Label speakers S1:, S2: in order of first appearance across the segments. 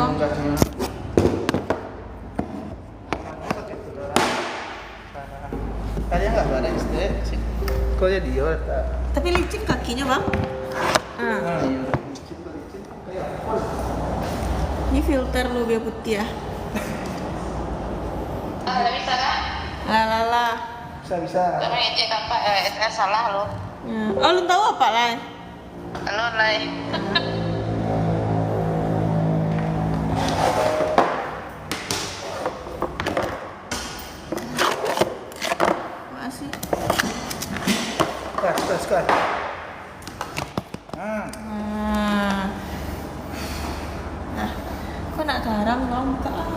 S1: enggaknya. Kalian nggak ada SD sih. Kok jadi dia?
S2: Tapi licin kakinya bang.
S1: Iya. Licin kayak apa?
S2: Ini filter lu biar putih ya.
S3: Bisa kan?
S2: Lala.
S1: Bisa.
S3: Karena cek apa SS salah lo.
S2: Ya. Oh lu tahu apa lah?
S3: Halo Lai.
S2: Makasih.
S1: Kas.
S2: Nah, kok nak garam bang buka lah.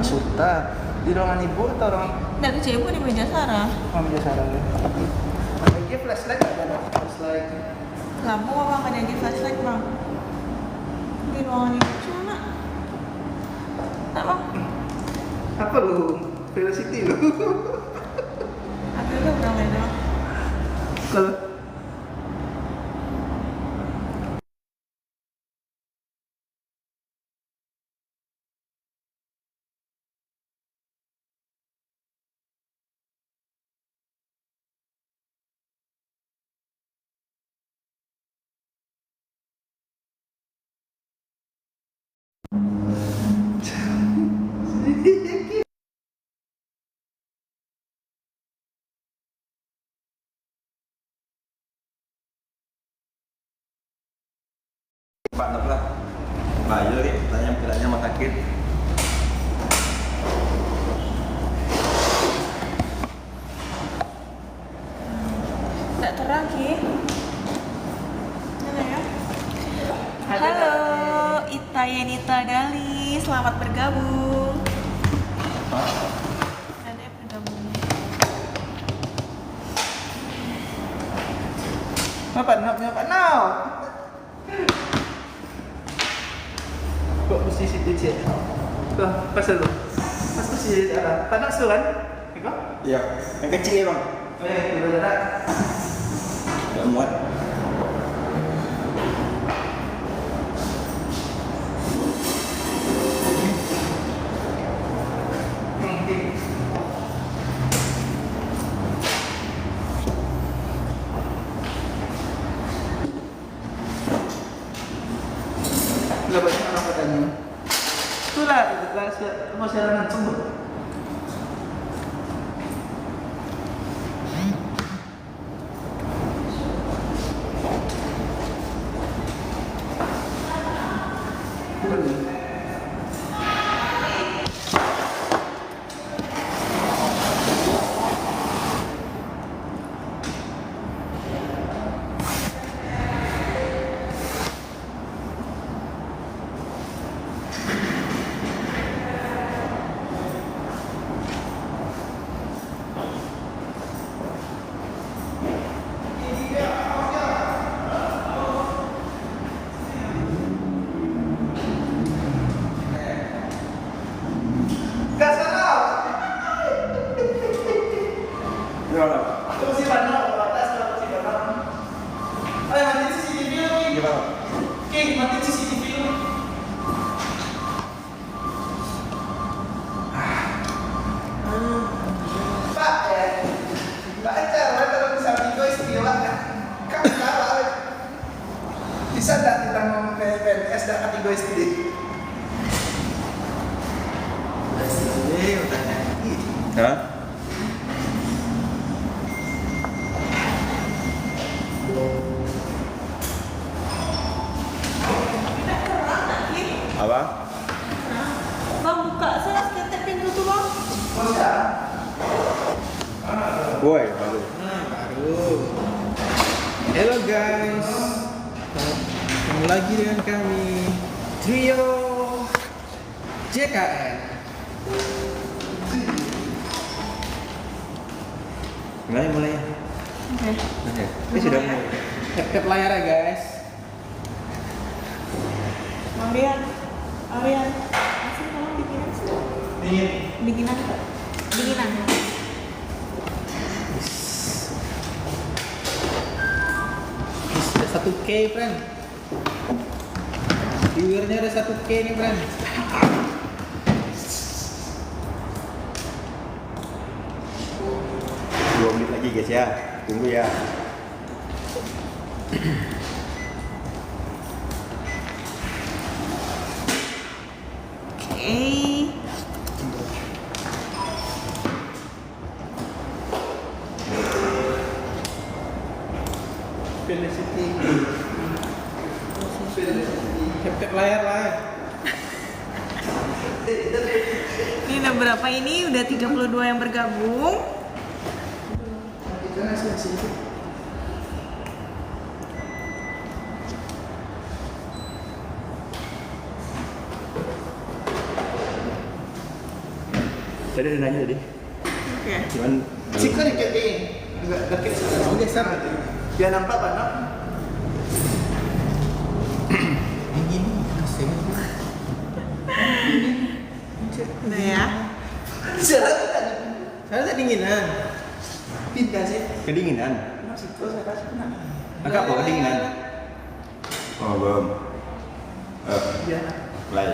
S1: Suta. Di ruangan ibu atau ruangan
S2: Dari ibu di meja Sarah.
S1: Mama Sarah? Lagi flashlight ada flashlight.
S2: Lampu apa kan yang di flashlight bang? Di ruangan ibu cuma. Tak bang?
S1: Apa lu? Velocity lu?
S2: Ada udah berapa itu?
S1: Kalau
S4: Pak Nop lah, Bayu nih, tanya rumah sakit.
S2: Tidak terang Ki. Mana ya? Halo, Ita Yenita Dali, selamat bergabung. Ada yang bergabung.
S1: Apa Nop? Kok mesti situ cek? Tuh, pas lu. Pas tuh sih ada. Panas tuh kan? Iko?
S4: Iya, yang kecil ya bang.
S1: Udah ada.
S4: Gak muat.
S1: Nggak banyak orang katanya. Itulah mau siaran langsung. Gas sana.
S4: Gimana?
S1: Terus si Bano, atas kalau si Bano. Ayo matiin CCTV lu, Ki.
S4: Gimana?
S1: Ki, matiin CCTV lu. Pak, Pak Ecar, kalau bisa video istilah kan salah. Bisa enggak kita ngomong ke PNS dan kategori sendiri?
S4: Hah? Apa?
S2: Bang buka saya ketek pintu tuh bang.
S4: Woi, baru.
S1: Hello guys, ketemu lagi dengan kami trio JKN.
S4: Mulai.
S2: Oke.
S4: Ini sudah mulai.
S1: Tap layar ya guys.
S2: Arian, masih tolong bikinan sih. Bikinan.
S1: Sudah 1K friend.
S5: Viewernya ada 1K nih, Bran.
S4: 2 menit lagi guys ya. Tunggu ya.
S2: Oke.
S5: Felicity. Tap layar lah.
S2: Ini udah berapa ini? Udah 32 yang bergabung.
S1: Itu nasi itu.
S4: Tadi ada nanya tadi.
S2: Oke.
S4: Cuman
S1: Ciko nih kayak ini. Juga dekat sana.
S5: Oke, Sar.
S1: Biar nampak Pak, no?
S5: Dingin asing.
S2: Udah ya.
S1: Jalan kan?
S5: Saya tak dinginan.
S1: Pindah sih.
S4: kedinginan.
S1: Masih kok saya kasih kena.
S4: Agak apa kedinginan? Oh belum.
S1: Iya.
S4: Mulai.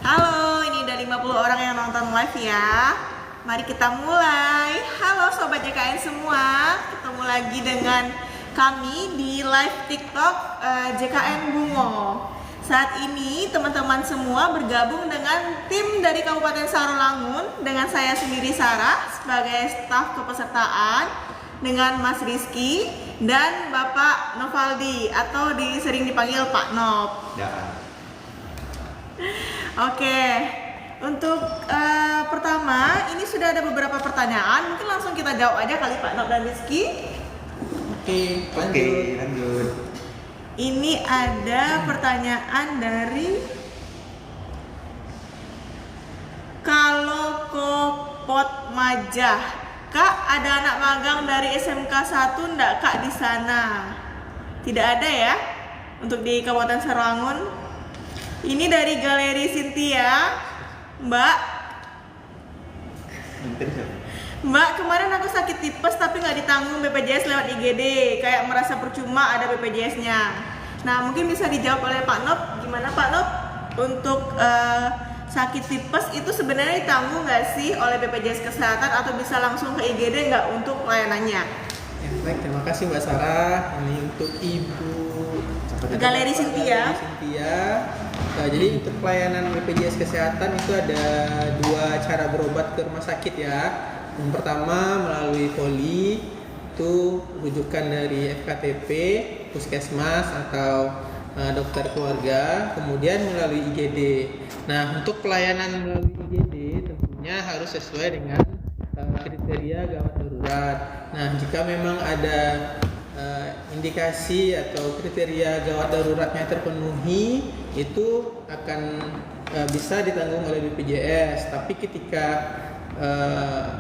S2: Halo, ini udah 50 orang yang nonton live ya. Mari kita mulai. Halo Sobat JKN semua. Ketemu lagi dengan kami di live TikTok JKN Bungo. Saat ini teman-teman semua bergabung dengan tim dari Kabupaten Sarolangun. Dengan saya sendiri Sarah sebagai staf kepesertaan, dengan Mas Rizky dan Bapak Novaldi atau sering dipanggil Pak Nop.
S4: Ya.
S2: Oke, untuk pertama ini sudah ada beberapa pertanyaan, mungkin langsung kita jawab aja kali Pak Nop dan Rizky.
S5: Oke,
S4: Oke, lanjut.
S2: Ini ada pertanyaan dari kalau Kopot Majah, Kak, ada anak magang dari SMK 1 enggak Kak di sana? Tidak ada ya untuk di Kabupaten Sarolangun. Ini dari Galeri Cynthia, Mbak. Mbak, kemarin aku sakit tipes tapi nggak ditanggung BPJS lewat IGD, kayak merasa percuma ada BPJS-nya. Nah, mungkin bisa dijawab oleh Pak Nop. Gimana Pak Nop? Untuk sakit tipes itu sebenarnya ditanggung nggak sih oleh BPJS Kesehatan atau bisa langsung ke IGD nggak untuk pelayanannya?
S5: Ya, baik, terima kasih Mbak Sarah. Ini untuk Ibu
S2: Galeri Cynthia.
S5: Jadi untuk pelayanan BPJS Kesehatan itu ada 2 cara berobat ke rumah sakit ya. Yang pertama melalui poli, itu rujukan dari FKTP, puskesmas atau dokter keluarga, kemudian melalui IGD. Nah, untuk pelayanan melalui IGD tentunya harus sesuai dengan kriteria gawat darurat. Nah, jika memang ada indikasi atau kriteria gawat daruratnya terpenuhi, itu akan bisa ditanggung oleh BPJS. Tapi ketika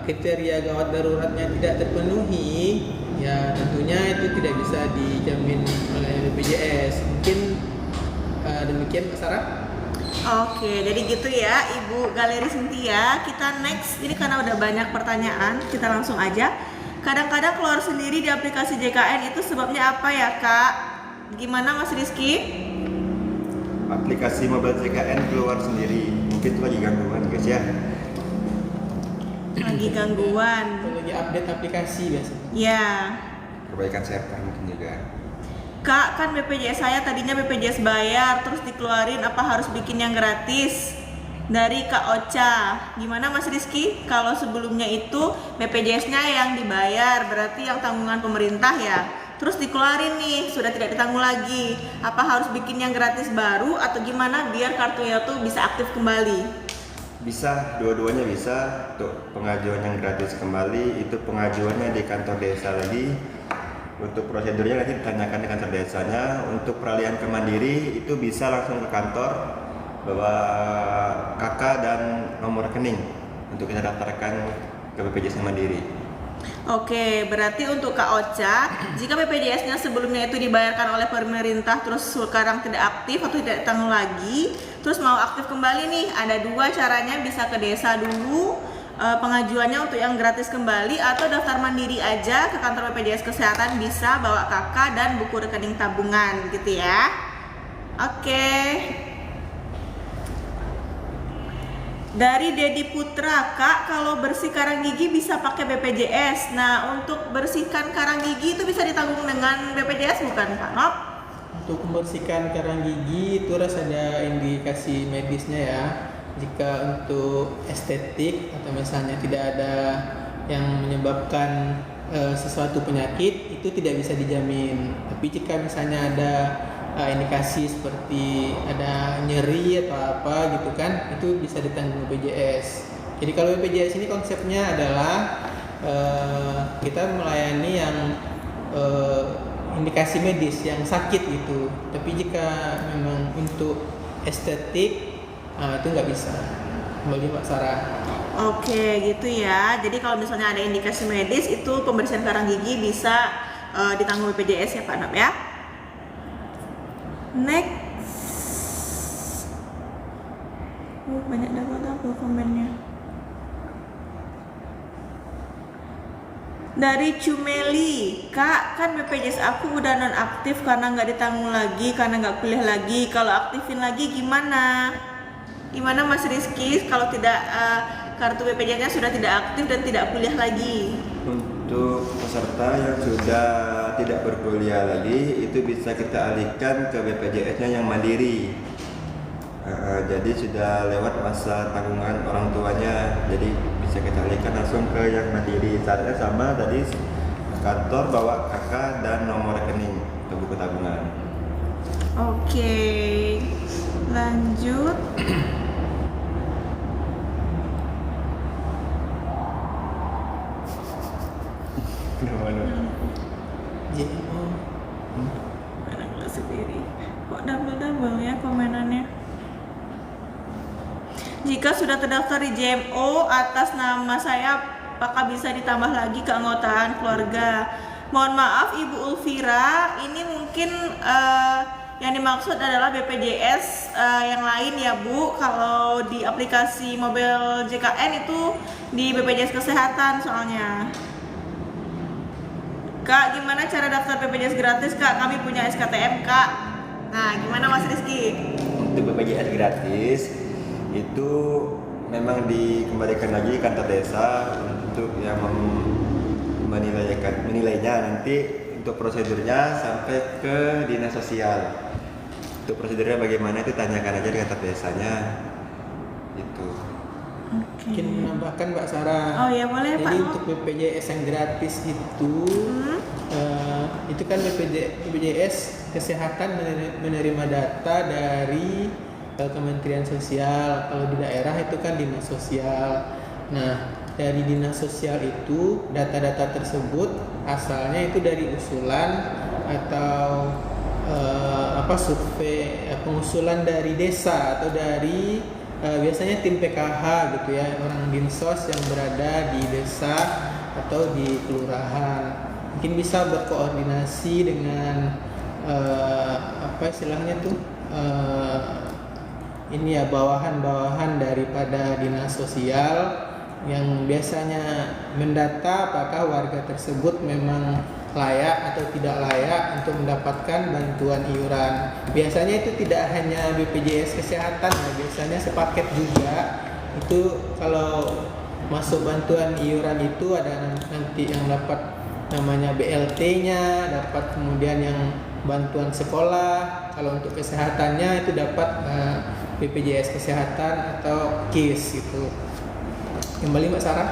S5: kriteria gawat daruratnya tidak terpenuhi, ya tentunya itu tidak bisa dijamin oleh BPJS. Mungkin demikian Pak Sarah.
S2: Oke, jadi gitu ya Ibu Galeri Cynthia. Kita next, ini karena udah banyak pertanyaan, kita langsung aja. Kadang-kadang keluar sendiri di aplikasi JKN itu sebabnya apa ya Kak? Gimana Mas Rizky?
S4: Aplikasi mobile JKN keluar sendiri. Mungkin itu lagi gangguan guys ya.
S2: Lagi gangguan.
S5: Lagi update aplikasi biasa.
S2: Ya.
S4: Perbaikan server mungkin juga.
S2: Kak, kan BPJS saya tadinya BPJS bayar, terus dikeluarin, apa harus bikin yang gratis? Dari Kak Ocha. Gimana Mas Rizky? Kalau sebelumnya itu BPJS-nya yang dibayar, berarti yang tanggungan pemerintah ya. Terus dikeluarin nih, sudah tidak ditanggung lagi. Apa harus bikin yang gratis baru atau gimana biar kartunya tuh bisa aktif kembali?
S4: Bisa, dua-duanya bisa. Untuk pengajuan yang gratis kembali itu pengajuannya di kantor desa lagi. Untuk prosedurnya nanti ditanyakan di kantor desanya. Untuk peralihan ke mandiri itu bisa langsung ke kantor, bawa KK dan nomor rekening untuk kita daftarkan ke BPJS Mandiri.
S2: Oke, berarti untuk Kak Ocha, jika BPJS-nya sebelumnya itu dibayarkan oleh pemerintah terus sekarang tidak aktif atau tidak ditanggung lagi, terus mau aktif kembali nih, ada 2 caranya, bisa ke desa dulu pengajuannya untuk yang gratis kembali, atau daftar mandiri aja ke kantor BPJS Kesehatan, bisa bawa KK dan buku rekening tabungan gitu ya. Oke. Dari Dedi Putra, Kak, kalau bersih karang gigi bisa pakai BPJS. Nah, untuk bersihkan karang gigi itu bisa ditanggung dengan BPJS bukan, Kak Nop?
S5: Untuk membersihkan karang gigi itu harus ada indikasi medisnya ya. Jika untuk estetik atau misalnya tidak ada yang menyebabkan sesuatu penyakit, itu tidak bisa dijamin. Tapi jika misalnya ada indikasi seperti ada nyeri atau apa gitu kan, itu bisa ditanggung BPJS. Jadi kalau BPJS ini konsepnya adalah kita melayani yang indikasi medis yang sakit gitu. Tapi jika memang untuk estetik itu nggak bisa. Kembali Mbak Sarah.
S2: Oke, gitu ya. Jadi kalau misalnya ada indikasi medis itu pembersihan karang gigi bisa ditanggung BPJS ya Pak Nop ya. Next. Banyak double komennya. Dari Cumeli, Kak, kan BPJS aku udah non aktif karena nggak ditanggung lagi, karena nggak kuliah lagi. Kalau aktifin lagi gimana? Gimana Mas Rizky kalau tidak kartu BPJS-nya sudah tidak aktif dan tidak kuliah lagi?
S4: Untuk peserta yang sudah tidak berkuliah lagi itu bisa kita alihkan ke BPJS-nya yang mandiri. Jadi sudah lewat masa tanggungan orang tuanya, jadi bisa kita alihkan langsung ke yang mandiri. Syaratnya sama tadi, kantor bawa KK dan nomor rekening untuk buku tabungan.
S2: Oke, lanjut.
S5: JMO.
S2: Mana kelas sendiri? Kok double ya komenannya? Jika sudah terdaftar di JMO atas nama saya, apakah bisa ditambah lagi keanggotaan keluarga? Mohon maaf Ibu Ulfira, ini mungkin yang dimaksud adalah BPJS yang lain ya Bu. Kalau di aplikasi mobil JKN itu di BPJS Kesehatan soalnya. Kak, gimana cara daftar BPJS gratis Kak? Kami punya SKTM Kak. Nah, gimana Mas Rizky?
S4: Untuk BPJS gratis itu memang dikembalikan lagi kantor desa untuk yang menilainya nanti untuk prosedurnya sampai ke dinas sosial. Untuk prosedurnya bagaimana itu tanyakan aja di kantor desanya. Itu.
S5: Mungkin menambahkan Mbak Sarah.
S2: Oh ya boleh Pak.
S5: Jadi untuk BPJS yang gratis itu kan BPJS Kesehatan menerima data dari Kementerian Sosial. Kalau di daerah itu kan dinas sosial. Nah, dari dinas sosial itu data-data tersebut asalnya itu dari usulan atau survei pengusulan dari desa atau dari biasanya tim PKH gitu ya, orang dinsos yang berada di desa atau di kelurahan. Mungkin bisa berkoordinasi dengan bawahan-bawahan daripada dinas sosial yang biasanya mendata apakah warga tersebut memang layak atau tidak layak untuk mendapatkan bantuan iuran. Biasanya itu tidak hanya BPJS Kesehatan, biasanya sepaket juga. Itu kalau masuk bantuan iuran itu ada nanti yang dapat namanya BLT-nya, dapat kemudian yang bantuan sekolah. Kalau untuk kesehatannya itu dapat BPJS Kesehatan atau KIS gitu. Kembali Mbak Sarah.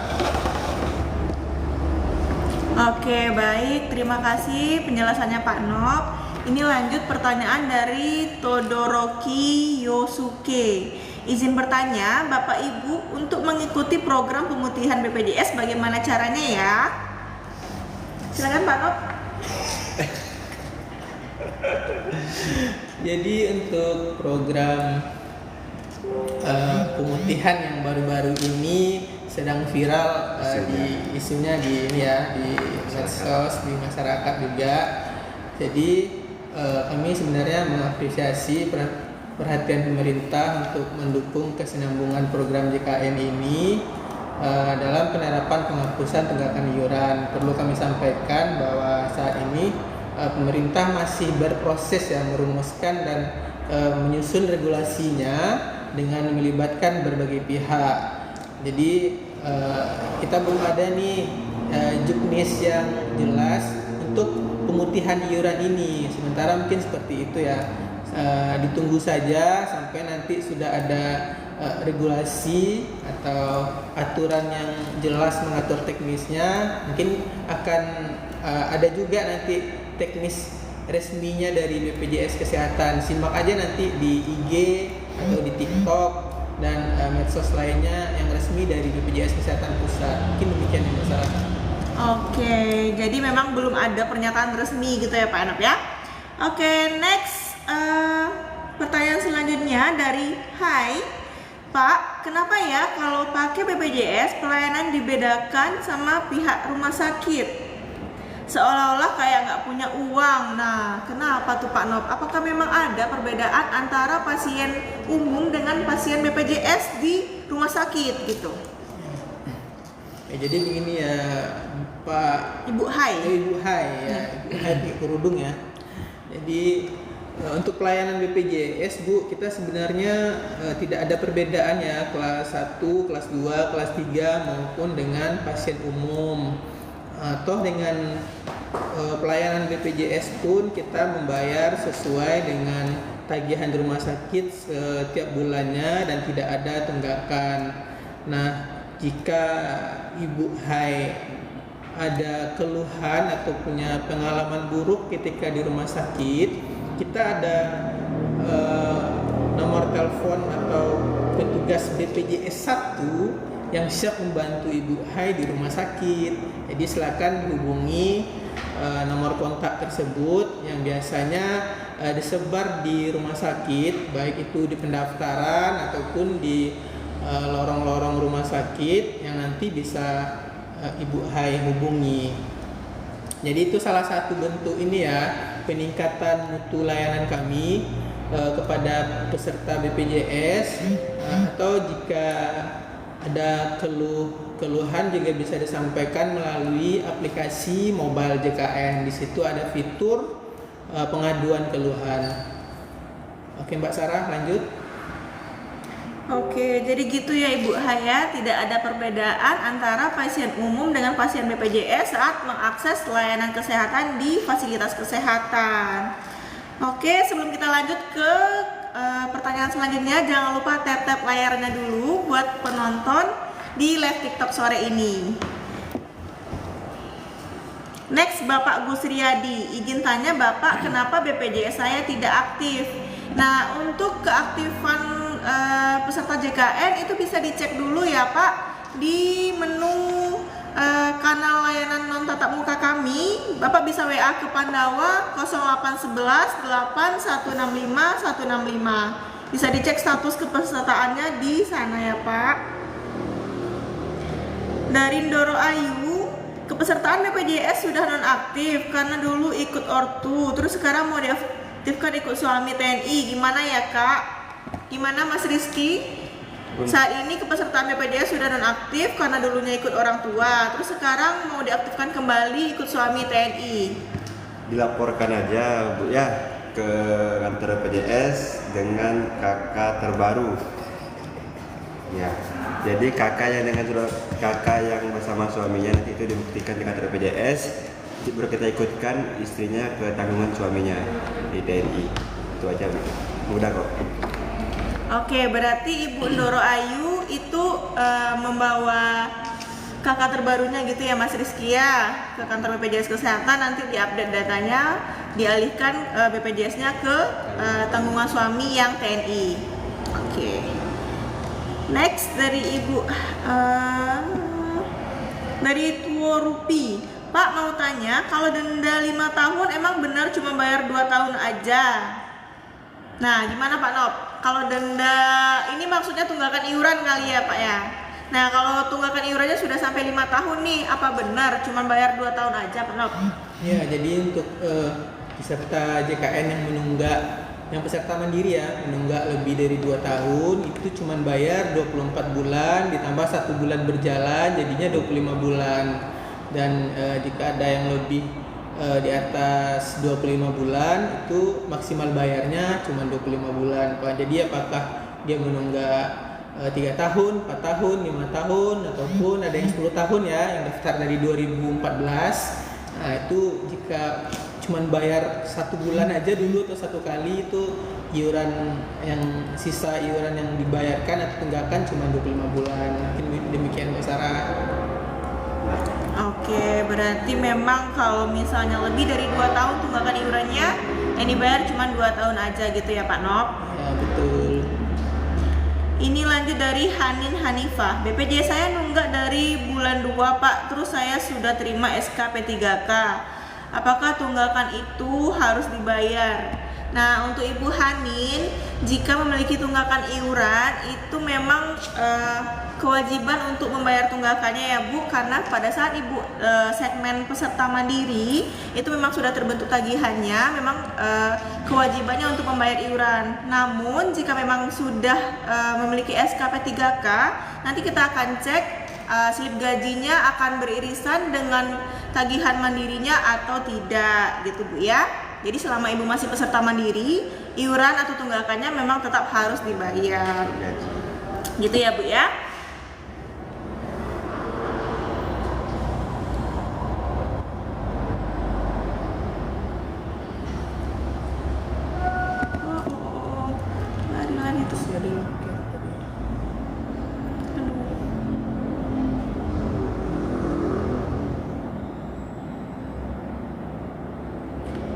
S2: Oke, baik. Terima kasih penjelasannya Pak Nop. Ini lanjut pertanyaan dari Todoroki Yosuke. Izin bertanya, Bapak Ibu, untuk mengikuti program pemutihan BPJS bagaimana caranya ya? Silakan Pak Nop.
S5: Jadi untuk program pemutihan yang baru-baru ini sedang viral isunya di medsos, di masyarakat juga. Jadi kami sebenarnya mengapresiasi perhatian pemerintah untuk mendukung kesinambungan program JKN ini dalam penerapan penghapusan tunggakan iuran. Perlu kami sampaikan bahwa saat ini pemerintah masih berproses ya merumuskan dan menyusun regulasinya dengan melibatkan berbagai pihak. Jadi kita belum ada nih juknis yang jelas untuk pemutihan iuran ini. Sementara mungkin seperti itu ya. Ditunggu saja sampai nanti sudah ada regulasi atau aturan yang jelas mengatur teknisnya. Mungkin akan ada juga nanti teknis resminya dari BPJS Kesehatan. Simak aja nanti di IG atau di TikTok dan medsos lainnya yang resmi dari BPJS Kesehatan Pusat. Mungkin demikian yang masyarakat.
S2: Oke, jadi memang belum ada pernyataan resmi gitu ya Pak Enop ya. Oke, next pertanyaan selanjutnya dari Hai Pak, kenapa ya kalau pakai BPJS pelayanan dibedakan sama pihak rumah sakit? Seolah-olah kayak nggak punya uang. Nah, kenapa tuh Pak Nop? Apakah memang ada perbedaan antara pasien umum dengan pasien BPJS di rumah sakit gitu?
S5: Ya, jadi begini ya Pak
S2: Ibu Hai.
S5: Ibu Hai ya, Ibu Hai di kerudung ya. Jadi untuk pelayanan BPJS Bu, kita sebenarnya tidak ada perbedaan ya kelas 1, kelas 2, kelas 3 maupun dengan pasien umum. Toh dengan pelayanan BPJS pun kita membayar sesuai dengan tagihan di rumah sakit setiap bulannya dan tidak ada tunggakan. Nah, jika Ibu Hai ada keluhan atau punya pengalaman buruk ketika di rumah sakit, kita ada nomor telepon atau petugas BPJS 1 yang siap membantu Ibu Hai di rumah sakit. Jadi silakan hubungi nomor kontak tersebut yang biasanya disebar di rumah sakit, baik itu di pendaftaran ataupun di lorong-lorong rumah sakit yang nanti bisa Ibu Hai hubungi. Jadi itu salah satu bentuk ini ya, peningkatan mutu layanan kami kepada peserta BPJS, atau jika ada keluhan juga bisa disampaikan melalui aplikasi mobile JKN. Di situ ada fitur pengaduan keluhan. Oke Mbak Sarah, lanjut.
S2: Oke, jadi gitu ya Ibu Haya, tidak ada perbedaan antara pasien umum dengan pasien BPJS saat mengakses layanan kesehatan di fasilitas kesehatan. Oke, sebelum kita lanjut ke pertanyaan selanjutnya, jangan lupa tap-tap layarnya dulu buat penonton di live TikTok sore ini. Next, Bapak Gus Riyadi, izin tanya Bapak, kenapa BPJS saya tidak aktif? Nah, untuk keaktifan peserta JKN itu bisa dicek dulu ya Pak di menu kanal layanan non tatap muka kami. Bapak bisa WA ke Pandawa 0811 8165 165. Bisa dicek status kepesertaannya di sana ya Pak. Dari Ndoro Ayu, kepesertaan BPJS sudah nonaktif karena dulu ikut ortu, terus sekarang mau diaktifkan ikut suami TNI. Gimana ya Kak? Gimana Mas Rizky? Saat ini kepesertaan BPJS sudah nonaktif karena dulunya ikut orang tua, terus sekarang mau diaktifkan kembali ikut suami TNI.
S4: Dilaporkan aja Bu ya ke kantor BPJS dengan kakak terbaru. Ya. Jadi kakak yang bersama suaminya nanti itu dibuktikan di kantor BPJS, baru kita ikutkan istrinya ke tanggungan suaminya di TNI. Itu aja Bu. Mudah kok.
S2: Oke, berarti Ibu Ndoro Ayu itu membawa kakak terbarunya gitu ya Mas Rizky ya ke kantor BPJS Kesehatan, nanti diupdate datanya, dialihkan BPJS-nya ke tanggungan suami yang TNI. Oke. Next dari Ibu dari Tuo Rupi. Pak mau tanya, kalau denda 5 tahun emang benar cuma bayar 2 tahun aja? Nah, gimana Pak Nop? Kalau denda ini maksudnya tunggakan iuran kali ya Pak ya? Nah, kalau tunggakan iurannya sudah sampai 5 tahun nih, apa benar cuma bayar 2 tahun aja Pak Nop?
S5: Ya, jadi untuk peserta JKN yang menunggak, yang peserta mandiri ya, menunggak lebih dari 2 tahun, itu cuma bayar 24 bulan, ditambah 1 bulan berjalan, jadinya 25 bulan. Dan jika ada yang lebih di atas 25 bulan itu maksimal bayarnya cuma 25 bulan. Jadi apakah dia menunggak 3 tahun, 4 tahun, 5 tahun, ataupun ada yang 10 tahun ya, yang daftar dari 2014. Nah itu jika cuma bayar 1 bulan aja dulu atau 1 kali, itu iuran yang sisa iuran yang dibayarkan atau tunggakan cuma 25 bulan. Mungkin demikian Mbak Sarah.
S2: Oke, berarti memang kalau misalnya lebih dari 2 tahun tunggakan iurannya yang dibayar cuma 2 tahun aja gitu ya Pak Nop?
S5: Ya betul.
S2: Ini lanjut dari Hanin Hanifah. BPJS saya nunggak dari bulan 2 Pak, terus saya sudah terima SK P3K. Apakah tunggakan itu harus dibayar? Nah, untuk Ibu Hanin, jika memiliki tunggakan iuran itu memang kewajiban untuk membayar tunggakannya ya Bu, karena pada saat Ibu segmen peserta mandiri itu memang sudah terbentuk tagihannya, memang kewajibannya untuk membayar iuran. Namun jika memang sudah memiliki SKP 3K, nanti kita akan cek slip gajinya akan beririsan dengan tagihan mandirinya atau tidak gitu Bu ya. Jadi selama Ibu masih peserta mandiri, iuran atau tunggakannya memang tetap harus dibayar. Gitu ya Bu ya. Lari-lari tuh.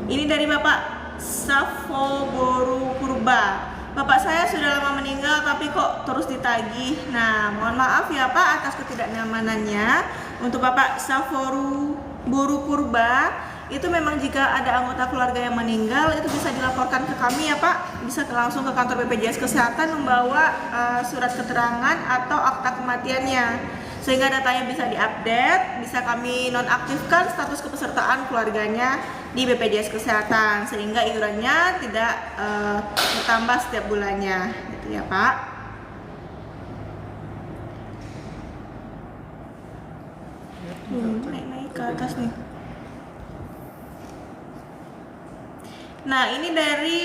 S2: Ini dari Bapak Safo Boru Purba. Bapak saya sudah lama meninggal tapi kok terus ditagih. Nah, mohon maaf ya Pak atas ketidaknyamanannya. Untuk Bapak Saforu Boru Purba, itu memang jika ada anggota keluarga yang meninggal itu bisa dilaporkan ke kami ya Pak. Bisa langsung ke kantor BPJS Kesehatan membawa surat keterangan atau akta kematiannya. Sehingga datanya bisa diupdate, bisa kami nonaktifkan status kepesertaan keluarganya di BPJS Kesehatan, sehingga iurannya tidak bertambah setiap bulannya, gitu ya Pak. Naik ke atas nih. Nah, ini dari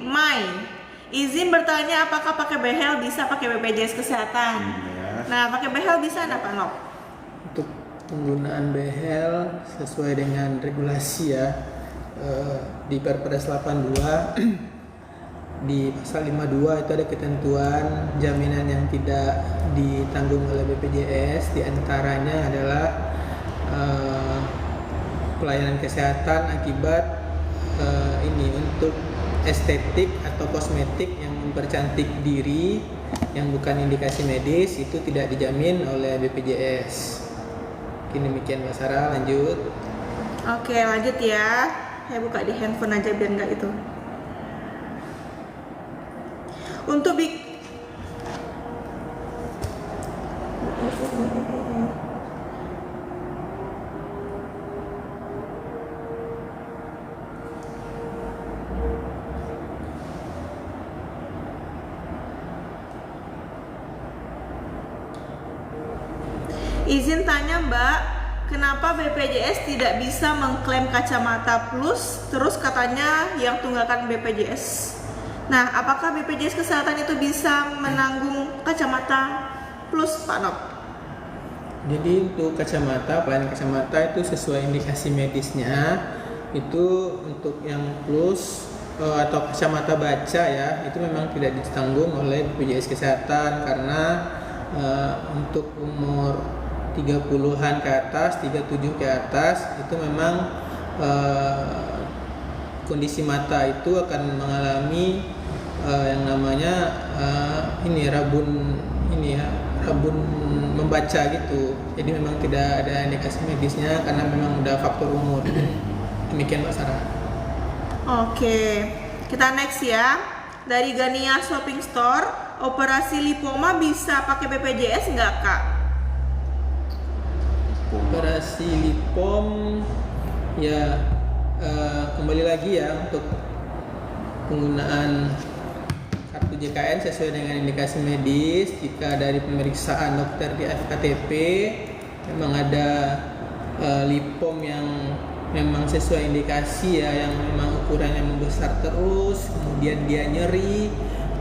S2: Mai. Izin bertanya apakah pakai behel bisa pakai BPJS Kesehatan? Nah, pakai behel bisa enggak Pak Nop?
S5: Untuk penggunaan behel sesuai dengan regulasi ya, di Perpres 82 di pasal 52 itu ada ketentuan jaminan yang tidak ditanggung oleh BPJS, diantaranya adalah pelayanan kesehatan akibat ini untuk estetik atau kosmetik yang mempercantik diri yang bukan indikasi medis, itu tidak dijamin oleh BPJS. Mungkin demikian Mbak Sarah, lanjut.
S2: Oke, lanjut ya. Saya buka di handphone aja biar nggak itu. Untuk izin tanya Mbak, kenapa BPJS tidak bisa mengklaim kacamata plus, terus katanya yang tunggakan BPJS. Nah, apakah BPJS Kesehatan itu bisa menanggung kacamata plus Pak Nop?
S5: Jadi untuk kacamata, pelayanan kacamata itu sesuai indikasi medisnya. Itu untuk yang plus atau kacamata baca ya, itu memang tidak ditanggung oleh BPJS Kesehatan karena untuk umur 30-an ke atas, 37 ke atas itu memang kondisi mata itu akan mengalami yang namanya rabun membaca gitu. Jadi memang tidak ada indikasi medisnya karena memang udah faktor umur. Demikian Mbak Sarah.
S2: Oke, kita next ya. Dari Gania Shopping Store, operasi lipoma bisa pakai BPJS nggak Kak?
S5: Operasi lipom ya kembali lagi ya, untuk penggunaan kartu JKN sesuai dengan indikasi medis. Jika dari pemeriksaan dokter di FKTP memang ada lipom yang memang sesuai indikasi ya, yang memang ukurannya membesar terus, kemudian dia nyeri,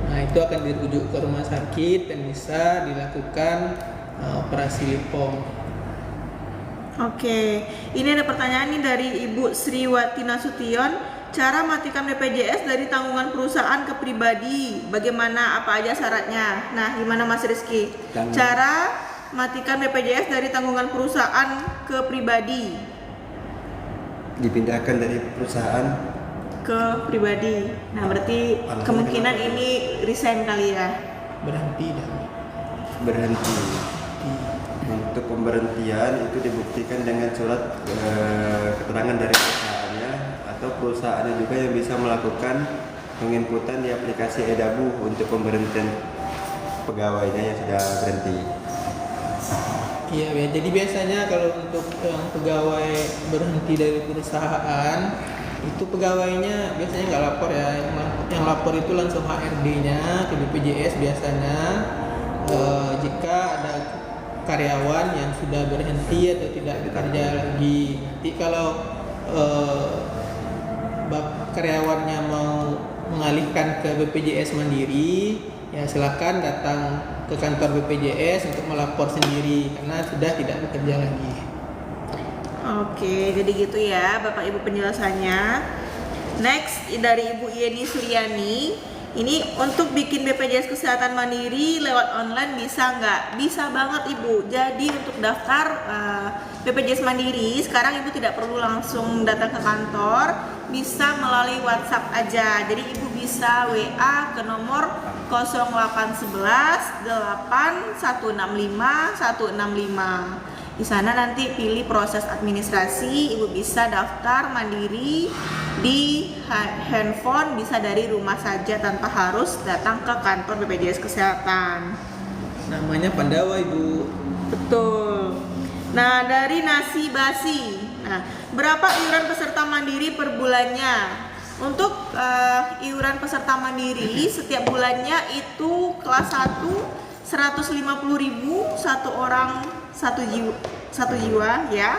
S5: nah itu akan dirujuk ke rumah sakit dan bisa dilakukan operasi lipom.
S2: Oke, ini ada pertanyaan nih dari Ibu Sriwati Nasution. Cara matikan BPJS dari tanggungan perusahaan ke pribadi, bagaimana, apa aja syaratnya? Nah, gimana Mas Rizky? Cara matikan BPJS dari tanggungan perusahaan ke pribadi.
S4: Dipindahkan dari perusahaan
S2: Ke pribadi. Nah, berarti kemungkinan ini resign kali ya.
S5: Berhenti dan
S4: berhenti. Untuk pemberhentian itu dibuktikan dengan surat keterangan dari perusahaannya, atau perusahaannya juga yang bisa melakukan penginputan di aplikasi Edabu untuk pemberhentian pegawainya yang sudah berhenti.
S5: iya ya, jadi biasanya kalau untuk yang pegawai berhenti dari perusahaan itu pegawainya biasanya nggak lapor ya, yang lapor itu langsung HRD-nya ke BPJS biasanya. Jika ada karyawan yang sudah berhenti atau tidak bekerja lagi, nanti kalau karyawannya mau mengalihkan ke BPJS Mandiri, ya silakan datang ke kantor BPJS untuk melapor sendiri karena sudah tidak bekerja lagi.
S2: Oke, jadi gitu ya Bapak Ibu penjelasannya. Next dari Ibu Yeni Suryani. Ini untuk bikin BPJS Kesehatan Mandiri lewat online bisa nggak? Bisa banget Ibu. Jadi untuk daftar BPJS Mandiri sekarang Ibu tidak perlu langsung datang ke kantor, bisa melalui WhatsApp aja. Jadi Ibu bisa WA ke nomor 0811 8165 165. Di sana nanti pilih proses administrasi, Ibu bisa daftar mandiri di handphone, bisa dari rumah saja tanpa harus datang ke kantor BPJS Kesehatan.
S5: Namanya Pandawa Ibu.
S2: Betul. Nah, dari Nasi Basi. Nah, berapa iuran peserta mandiri per bulannya? Untuk iuran peserta mandiri setiap bulannya itu kelas 1 150.000 satu orang satu jiwa ya.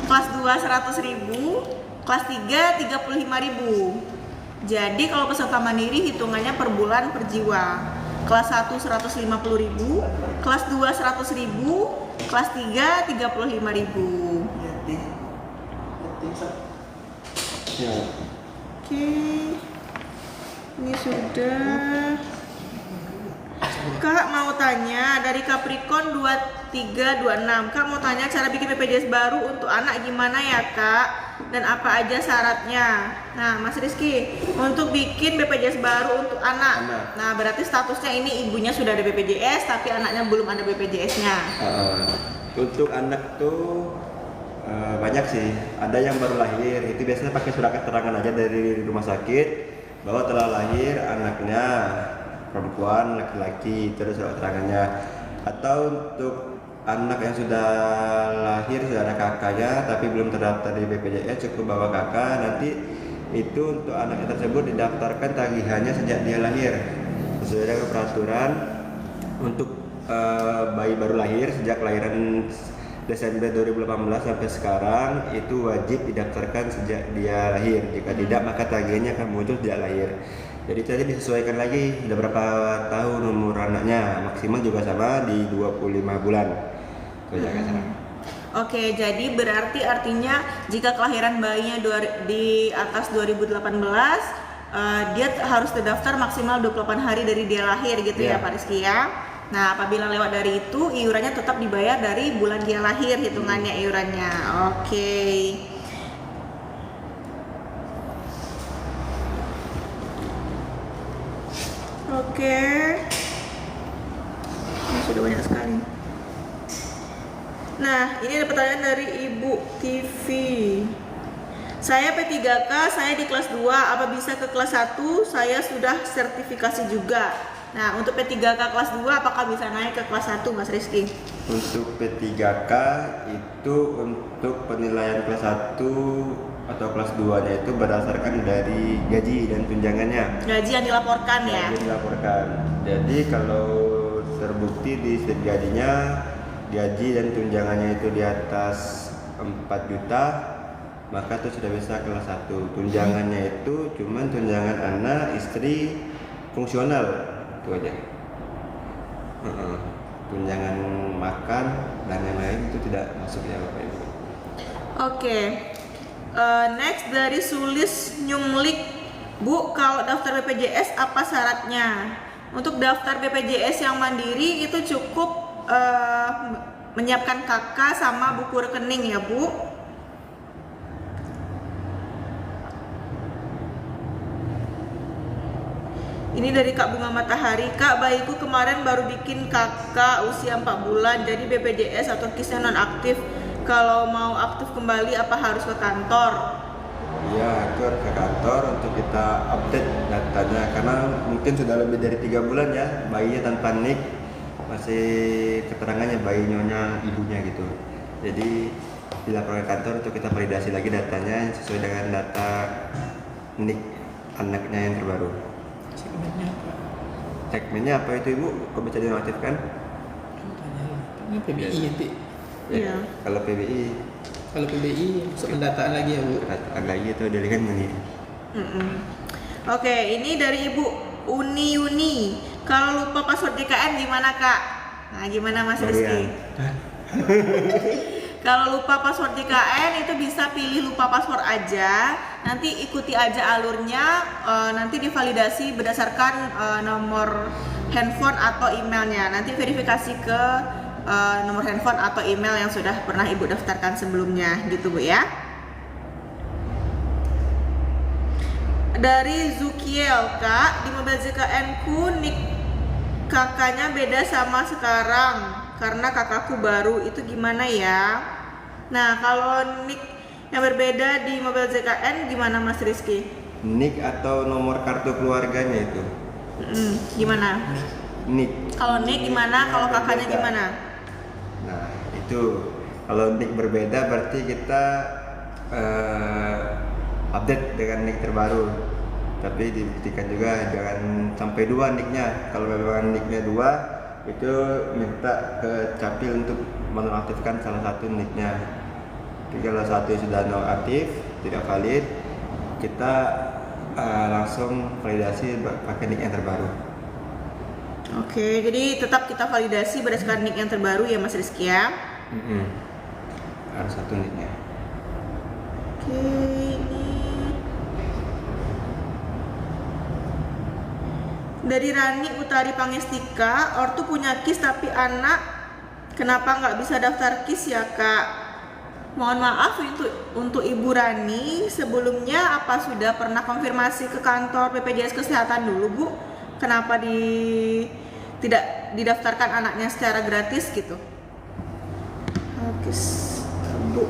S2: Kelas 2 100.000, kelas 3 35.000. Jadi kalau peserta mandiri hitungannya per bulan per jiwa. Kelas 1 150.000, kelas 2 100.000, kelas 3 35.000.
S4: Ya.
S2: Oke. Ini sudah. Kak mau tanya dari Capricorn 2326. Kak mau tanya cara bikin BPJS baru untuk anak gimana ya Kak? Dan apa aja syaratnya? Nah Mas Rizky, untuk bikin BPJS baru untuk anak. Nah berarti statusnya ini ibunya sudah ada BPJS tapi anaknya belum ada BPJS-nya.
S4: Untuk anak tuh banyak sih. Ada yang baru lahir, itu biasanya pakai surat keterangan aja dari rumah sakit bahwa telah lahir anaknya perempuan, laki-laki, terus surat keterangannya. Atau untuk anak yang sudah lahir, sudah ada kakaknya tapi belum terdaftar di BPJS, cukup bawa kakak. Nanti itu untuk anak tersebut didaftarkan tagihannya sejak dia lahir sesuai dengan peraturan. Untuk bayi baru lahir sejak kelahiran Desember 2018 sampai sekarang itu wajib didaftarkan sejak dia lahir. Jika tidak maka tagihannya akan muncul sejak lahir. Jadi tadi disesuaikan lagi sudah berapa tahun umur anaknya, maksimal juga sama di 25 bulan.
S2: Oke, jadi berarti artinya jika kelahiran bayinya di atas 2018 dia harus terdaftar maksimal 28 hari dari dia lahir gitu ya Pak Rizky ya. Nah, apabila lewat dari itu iurannya tetap dibayar dari bulan dia lahir hitungannya iurannya. Oke. Oke. Ini sudah banyak sekali. Nah, ini ada pertanyaan dari Ibu TV. Saya P3K, saya di kelas 2, apa bisa ke kelas 1? Saya sudah sertifikasi juga. Nah, untuk P3K kelas 2 apakah bisa naik ke kelas 1 Mas Rizky?
S4: Untuk P3K itu untuk penilaian kelas 1 atau kelas 2 nya itu berdasarkan dari gaji dan tunjangannya.
S2: Gaji yang dilaporkan ya?
S4: Gaji dilaporkan. Jadi kalau terbukti di slip gajinya gaji dan tunjangannya itu di atas 4 juta, maka itu sudah bisa kelas 1. Tunjangannya itu cuman tunjangan anak, istri, fungsional, itu aja. Tunjangan makan dan yang lain itu tidak masuk ya Bapak Ibu.
S2: Oke. Next dari Sulis Nyunglik, Bu, kalau daftar BPJS apa syaratnya? Untuk daftar BPJS yang mandiri itu cukup menyiapkan KK sama buku rekening ya Bu. Ini dari Kak Bunga Matahari. Kak, bayiku kemarin baru bikin KK usia 4 bulan, jadi BPJS atau KISnya non aktif. Kalau mau aktif kembali apa harus ke kantor?
S4: Iya, itu harus ke kantor untuk kita update datanya, karena mungkin sudah lebih dari 3 bulan ya bayinya tanpa NIK, masih keterangannya bayi nyonya ibunya gitu. Jadi dilaporkan ke kantor untuk kita validasi lagi datanya sesuai dengan data NIK anaknya yang terbaru.
S5: Segmennya apa?
S4: Segmennya apa itu Ibu? Kok bisa dinonaktifkan?
S5: Ini PBI nanti.
S2: Iya.
S4: Kalau PBI
S5: Kalau PBI masuk pendataan lagi ya Bu.
S4: datang lagi itu dari kan mandiri.
S2: Oke, ini dari Ibu Uni Yuni. Kalau lupa password JKN gimana Kak? Nah, gimana Mas Rizky? Kalau lupa password JKN itu bisa pilih lupa password aja. Nanti ikuti aja alurnya. Nanti divalidasi berdasarkan nomor handphone atau emailnya. Nanti verifikasi ke nomor handphone atau email yang sudah pernah Ibu daftarkan sebelumnya, gitu Bu ya. Dari Zukiel, Kak, di mobil JKN ku nik kakaknya beda sama sekarang karena kakakku baru, itu gimana ya? Nah, kalau nik yang berbeda di mobil JKN gimana Mas Rizky?
S4: NIK atau nomor kartu keluarganya itu.
S2: Gimana?
S4: NIK.
S2: Kalau nik gimana? Kalau kakaknya
S4: Berbeda.
S2: gimana?
S4: Nah, itu kalau NIK berbeda berarti kita update dengan NIK terbaru. Tapi dibuktikan juga jangan sampai 2 NIK-nya. Kalau memang NIK-nya 2, itu minta ke Capil untuk menonaktifkan salah satu NIK-nya. Jadi kalau satu sudah nonaktif, tidak valid, kita langsung validasi pakai NIK yang terbaru.
S2: Oke, jadi tetap kita validasi berdasarkan nik yang terbaru ya Mas Rizky ya.
S4: Harus satu NIK-nya.
S2: Oke, ini dari Rani Utari Pangestika. Ortu punya KIS tapi anak kenapa nggak bisa daftar KIS ya Kak? Mohon maaf untuk Ibu Rani, sebelumnya apa sudah pernah konfirmasi ke kantor BPJS Kesehatan dulu Bu? Kenapa tidak didaftarkan anaknya secara gratis gitu? KIS Bu.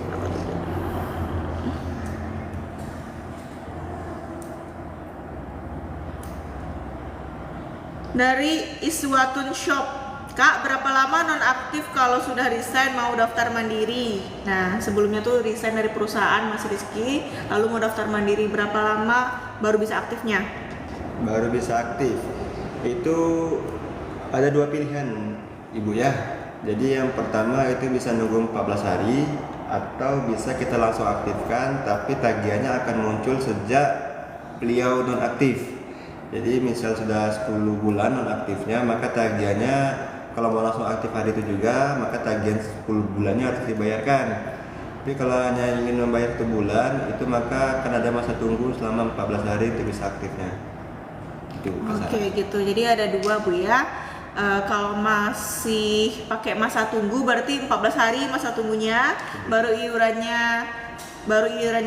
S2: Dari Iswatun Shop, Kak, berapa lama nonaktif kalau sudah resign mau daftar mandiri? Nah, sebelumnya tuh resign dari perusahaan Mas Rizky, lalu mau daftar mandiri, berapa lama baru bisa aktifnya?
S4: Baru bisa aktif. Itu ada 2 pilihan Ibu ya. Jadi yang pertama itu bisa nunggu 14 hari atau bisa kita langsung aktifkan, tapi tagihannya akan muncul sejak beliau nonaktif. Jadi misal sudah 10 bulan nonaktifnya, maka tagihannya kalau mau langsung aktif hari itu juga, maka tagihan 10 bulannya harus dibayarkan. Tapi kalau hanya ingin membayar 1 bulan, itu maka akan ada masa tunggu selama 14 hari untuk bisa aktifnya. Itu
S2: Oke, gitu. Jadi ada 2 Bu ya. Kalau masih pakai masa tunggu berarti 14 hari masa tunggunya, baru iurannya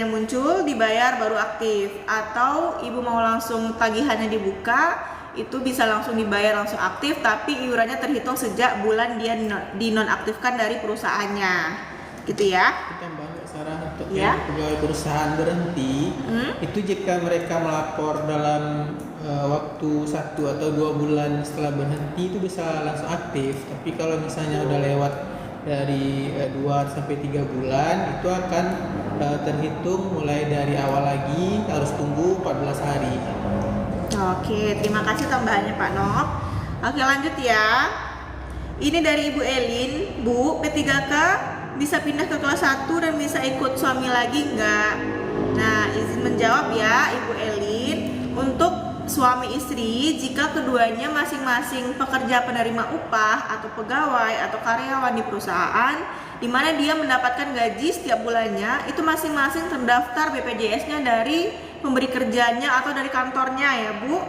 S2: muncul, dibayar baru aktif. Atau Ibu mau langsung tagihannya dibuka, itu bisa langsung dibayar langsung aktif, tapi iurannya terhitung sejak bulan dia dinonaktifkan dari perusahaannya, gitu ya.
S5: Kita banyak saran untuk
S2: Ya.
S5: yang pegawai perusahaan berhenti. Itu jika mereka melapor dalam waktu 1 atau 2 bulan setelah berhenti itu bisa langsung aktif. Tapi kalau misalnya udah lewat dari 2 sampai 3 bulan itu akan terhitung mulai dari awal lagi, harus tunggu 14 hari.
S2: Oke, terima kasih tambahannya Pak Nok. Oke, lanjut ya. Ini dari Ibu Elin, Bu, P3K bisa pindah ke kelas 1 dan bisa ikut suami lagi nggak? Nah, izin menjawab ya Ibu Elin. Untuk suami istri, jika keduanya masing-masing pekerja penerima upah atau pegawai atau karyawan di perusahaan di mana dia mendapatkan gaji setiap bulannya, itu masing-masing terdaftar BPJS-nya dari pemberi kerjanya atau dari kantornya ya Bu.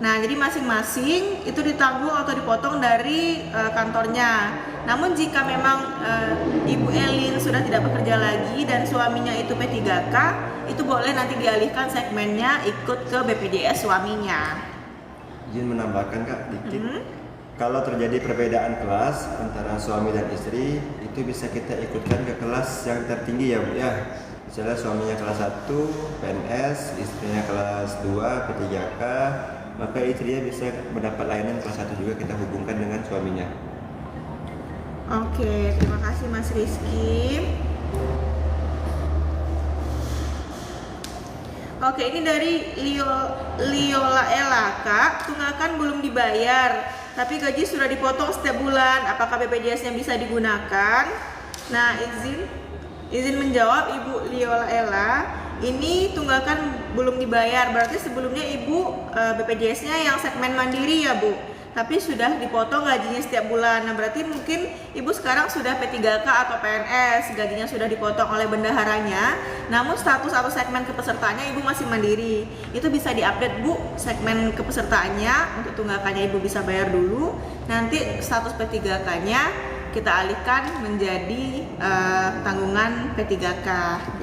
S2: Nah, jadi masing-masing itu ditanggung atau dipotong dari kantornya. Namun jika memang Ibu Elin sudah tidak bekerja lagi dan suaminya itu P3K, itu boleh nanti dialihkan segmennya ikut ke BPJS suaminya.
S4: Izin menambahkan Kak dikit. Kalau terjadi perbedaan kelas antara suami dan istri, itu bisa kita ikutkan ke kelas yang tertinggi ya Bu ya. Misalnya suaminya kelas 1 PNS, istrinya kelas 2 P3K, maka istrinya bisa mendapat layanan kelas 1 juga, kita hubungkan dengan suaminya.
S2: Oke, terima kasih Mas Rizky. Oke, ini dari Liola Ella, Kak. Tunggakan belum dibayar, tapi gaji sudah dipotong setiap bulan. Apakah BPJS-nya bisa digunakan? Nah, izin menjawab Ibu Liola Ella. Ini tunggakan belum dibayar, berarti sebelumnya Ibu BPJS-nya yang segmen mandiri ya Bu, tapi sudah dipotong gajinya setiap bulan. Nah, berarti mungkin Ibu sekarang sudah P3K atau PNS, gajinya sudah dipotong oleh bendaharanya, namun status atau segmen kepesertaannya Ibu masih mandiri. Itu bisa diupdate Bu, segmen kepesertaannya, untuk tunggakannya Ibu bisa bayar dulu, nanti status P3K-nya kita alihkan menjadi tanggungan P3K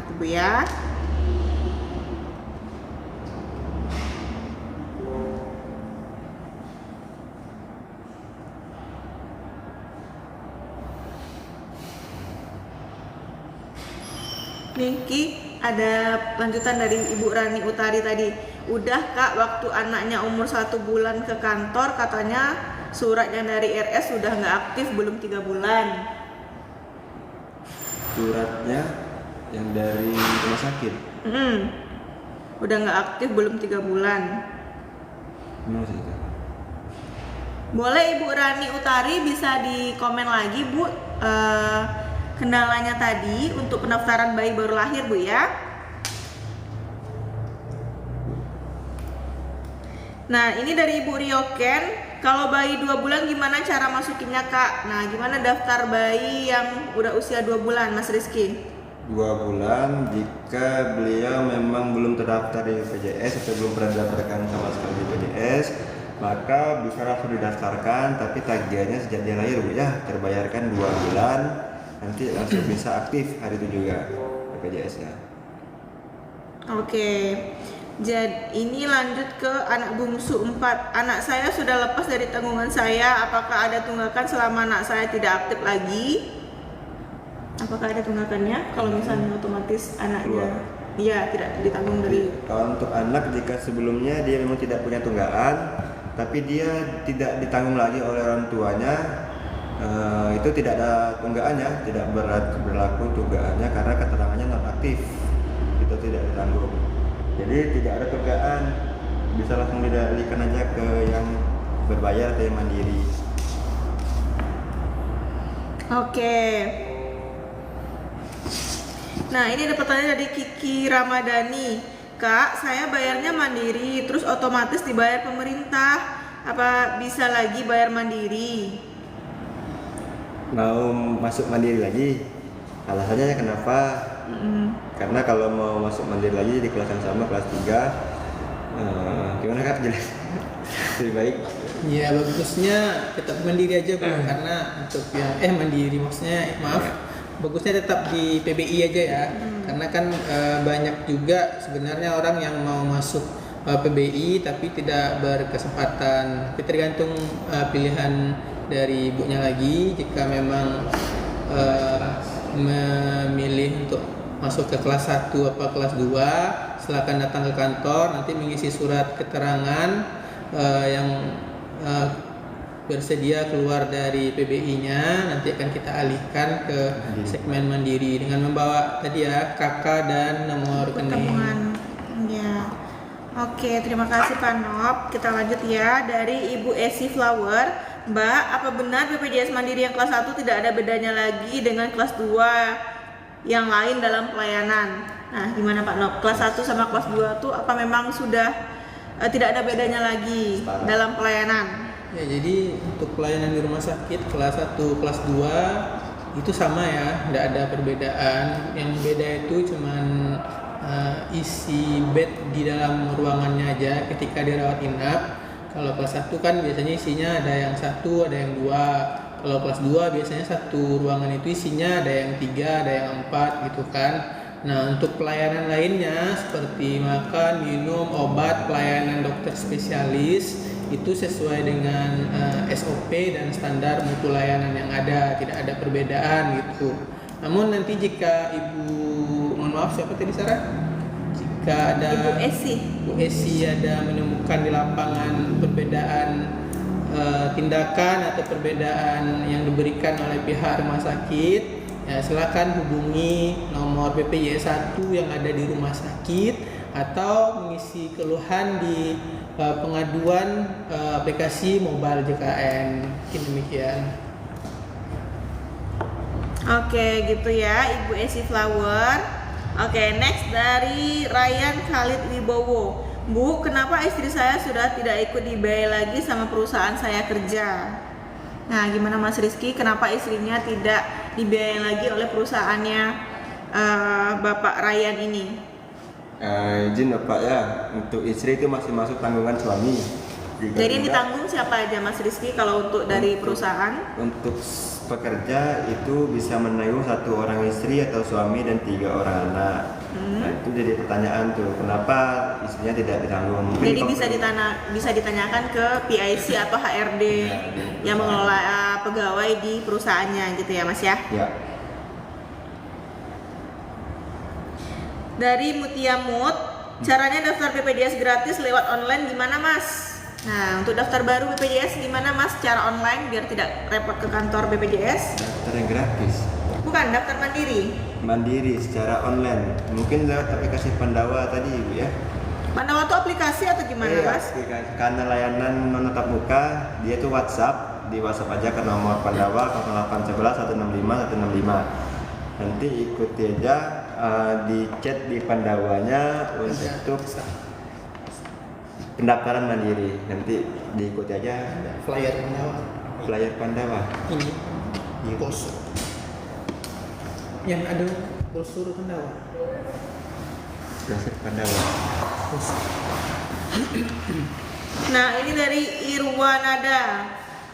S2: gitu Bu ya. Niki, ada lanjutan dari Ibu Rani Utari tadi. Udah Kak, waktu anaknya umur 1 bulan ke kantor, katanya suratnya dari RS sudah nggak aktif belum 3 bulan.
S4: Suratnya yang dari rumah sakit?
S2: Udah nggak aktif belum 3 bulan.
S4: Gimana sih itu?
S2: Boleh Ibu Rani Utari bisa di komen lagi Bu, kendalanya tadi untuk pendaftaran bayi baru lahir Bu ya. Nah, ini dari Ibu Rioken, kalau bayi 2 bulan gimana cara masukinnya Kak? Nah, gimana daftar bayi yang udah usia 2 bulan Mas Rizky?
S4: 2 bulan jika beliau memang belum terdaftar di BPJS atau belum pernah didaftarkan sama sekali di BPJS, maka bisa langsung didaftarkan, tapi tagihannya sejak dia lahir Bu ya, terbayarkan 2 bulan. Nanti langsung bisa aktif hari itu juga BPJS-nya.
S2: Oke, jadi ini lanjut ke anak bungsu 4. Anak saya sudah lepas dari tanggungan saya. Apakah ada tunggakan selama anak saya tidak aktif lagi? Apakah ada tunggakannya? Kalau misalnya otomatis anaknya iya tidak ditanggung dari.
S4: Kalau untuk anak, jika sebelumnya dia memang tidak punya tunggakan, tapi dia tidak ditanggung lagi oleh orang tuanya, itu tidak ada tunggakannya, tidak berlaku tunggakannya karena keterangannya non aktif, itu tidak ditanggung. Jadi tidak ada tunggakan, bisa langsung dialihkan aja ke yang berbayar atau yang mandiri.
S2: Oke. Nah, ini ada pertanyaan dari Kiki Ramadhani. Kak, saya bayarnya mandiri, terus otomatis dibayar pemerintah. Apa bisa lagi bayar mandiri?
S4: Mau masuk mandiri lagi, alasannya kenapa? Karena kalau mau masuk mandiri lagi di kelas yang sama, kelas 3, gimana Kak? Jelas lebih baik.
S5: Ya, bagusnya tetap mandiri aja Bu, karena untuk yang mandiri maksudnya bagusnya tetap di PBI aja ya. Karena kan banyak juga sebenarnya orang yang mau masuk PBI tapi tidak berkesempatan. Tapi tergantung pilihan dari ibunya lagi. Jika memang memilih untuk masuk ke kelas 1 apa kelas 2, silakan datang ke kantor, nanti mengisi surat keterangan yang bersedia keluar dari PBI-nya, nanti akan kita alihkan ke segmen mandiri dengan membawa tadi ya KK dan nomor rekening.
S2: Ya. Oke, terima kasih Pak Nop. Kita lanjut ya dari Ibu Esi Flower. Mbak, apa benar BPJS Mandiri yang kelas 1 tidak ada bedanya lagi dengan kelas 2 yang lain dalam pelayanan? Nah, gimana Pak Nop? Kelas 1 sama kelas 2 tuh apa memang sudah tidak ada bedanya lagi dalam pelayanan?
S5: Ya, jadi untuk pelayanan di rumah sakit kelas 1, kelas 2 itu sama ya, tidak ada perbedaan. Yang beda itu cuman isi bed di dalam ruangannya aja ketika dirawat inap. Kalau kelas 1 kan biasanya isinya ada yang 1, ada yang 2. Kalau kelas 2 biasanya satu ruangan itu isinya ada yang 3, ada yang 4 gitu kan. Nah, untuk pelayanan lainnya seperti makan, minum, obat, pelayanan dokter spesialis itu sesuai dengan SOP dan standar mutu layanan yang ada, tidak ada perbedaan gitu. Namun nanti jika mohon maaf siapa tadi Sarah? Jika ada Bu Esi ada menemukan di lapangan perbedaan tindakan atau perbedaan yang diberikan oleh pihak rumah sakit, ya silakan hubungi nomor BPJS 1 yang ada di rumah sakit atau mengisi keluhan di pengaduan aplikasi mobile JKN. Mungkin demikian.
S2: Oke, gitu ya Ibu Esi Flower. Oke, next dari Ryan Khalid Wibowo. Bu, kenapa istri saya sudah tidak ikut dibayar lagi sama perusahaan saya kerja? Nah, gimana Mas Rizky? Kenapa istrinya tidak dibayar lagi oleh perusahaannya Bapak Ryan ini?
S4: Izin Bapak ya, untuk istri itu masih masuk tanggungan suami.
S2: Jadi yang ditanggung siapa aja Mas Rizky kalau untuk dari perusahaan?
S4: Untuk pekerja itu bisa menanggung 1 orang istri atau suami dan 3 orang anak. Nah, itu jadi pertanyaan tuh, kenapa istrinya tidak ditanggung? Mungkin
S2: jadi bisa ditanyakan ke PIC atau HRD yang mengelola pegawai di perusahaannya gitu ya Mas ya?
S4: Ya.
S2: Dari Mutia Mut, caranya daftar BPJS gratis lewat online gimana Mas? Nah, untuk daftar baru BPJS gimana Mas? Cara online biar tidak repot ke kantor BPJS?
S4: Daftar yang gratis.
S2: Bukan, daftar mandiri.
S4: Mandiri secara online. Mungkin lewat aplikasi Pandawa tadi Ibu ya.
S2: Pandawa itu aplikasi atau gimana Mas?
S4: Karena layanan non tatap muka, dia itu WhatsApp. Di WhatsApp aja ke nomor Pandawa 0811 165 165. Nanti ikuti aja di chat di Pandawanya untuk pendaftaran mandiri. Nanti diikuti aja
S5: Flyer Pandawa.
S4: flyer Pandawa.
S5: Ini brosur. Yang ada brosur Pandawa.
S4: Flyer Pandawa.
S2: Nah, ini dari Irwanada.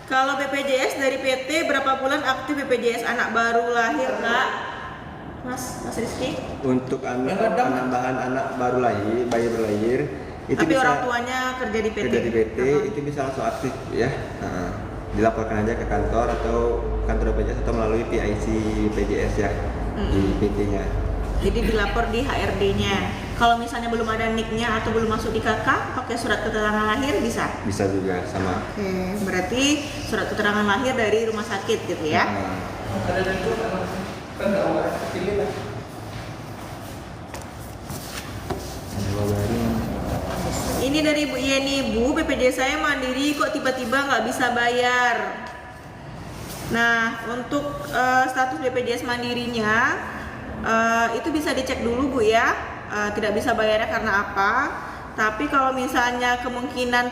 S2: Kalau BPJS dari PT berapa bulan aktif BPJS anak baru lahir, Kak? Mas Rizky?
S4: Untuk penambahan anak baru lahir, bayi baru lahir, itu
S2: Tapi
S4: bisa
S2: orang tuanya kerja di PT.
S4: kerja di PT, itu bisa langsung aktif ya. Dilaporkan aja ke kantor atau kantor BPJS atau melalui PIC BPJS ya di PT-nya.
S2: Jadi dilapor di HRD-nya. Kalau misalnya belum ada NIK-nya atau belum masuk di KK, pakai surat keterangan lahir bisa?
S4: Bisa juga sama.
S2: Oke, berarti surat keterangan lahir dari rumah sakit gitu ya?
S1: Ada itu kan nggak mau pilih lah.
S2: Ini dari Bu Yeni, Bu, BPJS saya mandiri kok tiba-tiba nggak bisa bayar. Nah, untuk status BPJS mandirinya itu bisa dicek dulu Bu ya. Tidak bisa bayarnya karena apa? Tapi kalau misalnya kemungkinan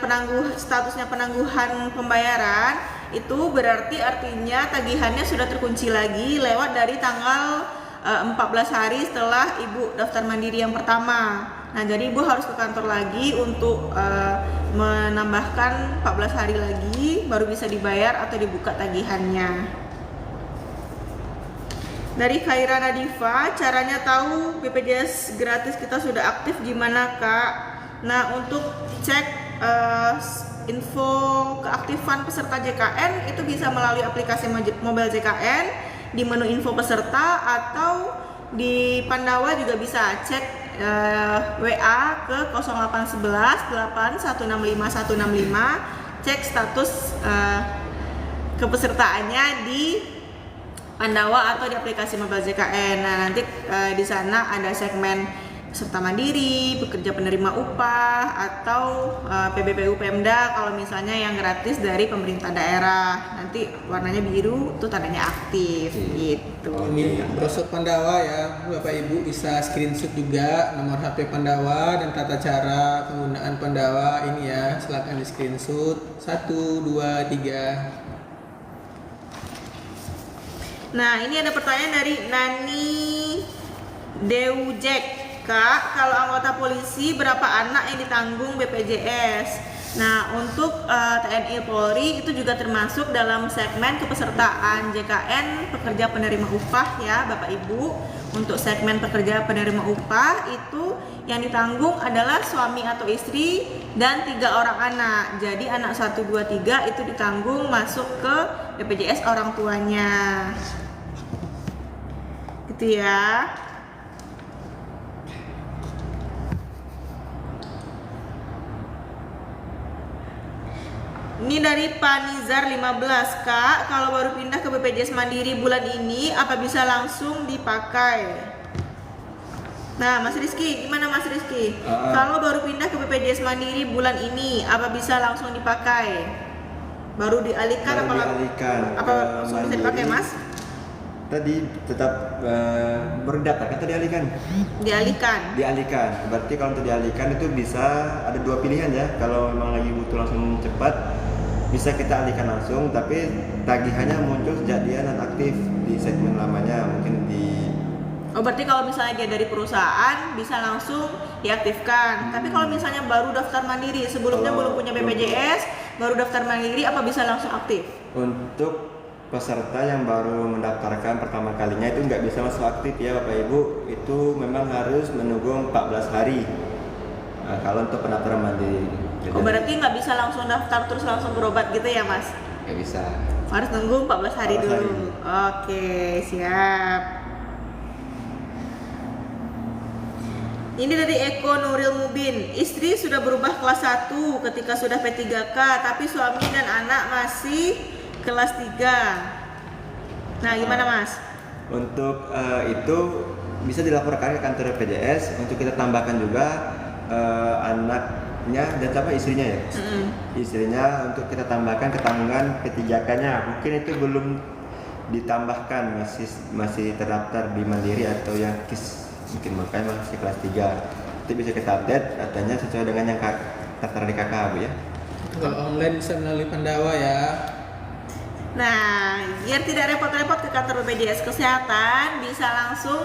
S2: statusnya penangguhan pembayaran, itu berarti artinya tagihannya sudah terkunci lagi lewat dari tanggal 14 hari setelah Ibu daftar mandiri yang pertama. Nah, jadi Ibu harus ke kantor lagi untuk menambahkan 14 hari lagi baru bisa dibayar atau dibuka tagihannya. Dari Khaira Nadifa, caranya tahu BPJS gratis kita sudah aktif gimana Kak? Nah, untuk cek info keaktifan peserta JKN itu bisa melalui aplikasi mobile JKN di menu info peserta atau di Pandawa juga bisa cek WA ke 0811 8165 165, cek status kepesertaannya di Pandawa atau di aplikasi mobile JKN. Nah, nanti di sana ada segmen peserta mandiri, pekerja penerima upah, atau PBPU Pemda kalau misalnya yang gratis dari pemerintah daerah. Nanti warnanya biru itu tandanya aktif gitu.
S5: Ini brosur Pandawa ya, Bapak Ibu bisa screenshot juga nomor HP Pandawa dan tata cara penggunaan Pandawa ini ya. Silakan di screenshot 1, 2, 3.
S2: Nah, ini ada pertanyaan dari Nani Deujek. Kak, kalau anggota polisi berapa anak yang ditanggung BPJS? Nah, untuk TNI Polri itu juga termasuk dalam segmen kepesertaan JKN pekerja penerima upah ya Bapak Ibu. Untuk segmen pekerja penerima upah itu yang ditanggung adalah suami atau istri dan 3 orang anak. Jadi anak 1, 2, 3 itu ditanggung masuk ke BPJS orang tuanya. Gitu ya. Ini dari Panizar 15, Kak, kalau baru pindah ke BPJS Mandiri bulan ini, apa bisa langsung dipakai? Nah, Mas Rizky, gimana Mas Rizky? Kalau baru pindah ke BPJS Mandiri bulan ini, apa bisa langsung dipakai? Baru dialihkan apa langsung bisa dipakai, Mas?
S4: Tadi tetap berdata kan tadi dialihkan. Dialihkan. Berarti kalau untuk dialihkan itu bisa ada 2 pilihan ya. Kalau memang lagi butuh langsung cepat, bisa kita alihkan langsung, tapi tagihannya muncul sejak dia non aktif di segmen lamanya, mungkin di.
S2: Oh, berarti kalau misalnya dia dari perusahaan bisa langsung diaktifkan. Tapi kalau misalnya baru daftar mandiri, sebelumnya belum punya BPJS, baru daftar mandiri, apa bisa langsung aktif?
S4: Untuk peserta yang baru mendaftarkan pertama kalinya itu nggak bisa langsung aktif ya Bapak Ibu, itu memang harus menunggu 14 hari. Nah, kalau untuk pendaftaran mandiri.
S2: Oh, berarti nggak bisa langsung daftar terus langsung berobat gitu ya Mas?
S4: Nggak bisa.
S2: Harus nunggu 14 hari
S4: 14
S2: dulu.
S4: hari.
S2: Oke, siap. Ini dari Eko Nuril Mubin. Istri sudah berubah kelas 1 ketika sudah P3K, tapi suami dan anak masih kelas 3. Nah, gimana Mas?
S4: Untuk itu bisa dilaporkan ke kantor BPJS untuk kita tambahkan juga anaknya dan sama istrinya ya. Istrinya untuk kita tambahkan ketanggungan P3K-nya. Mungkin itu belum ditambahkan, masih terdaftar di Mandiri atau yang KIS, mungkin makanya masih kelas 3. Itu bisa kita update datanya sesuai dengan yang tertera di KK Bu ya.
S5: Kalau online bisa melalui Pandawa ya.
S2: Nah, biar tidak repot-repot ke kantor BPJS Kesehatan, bisa langsung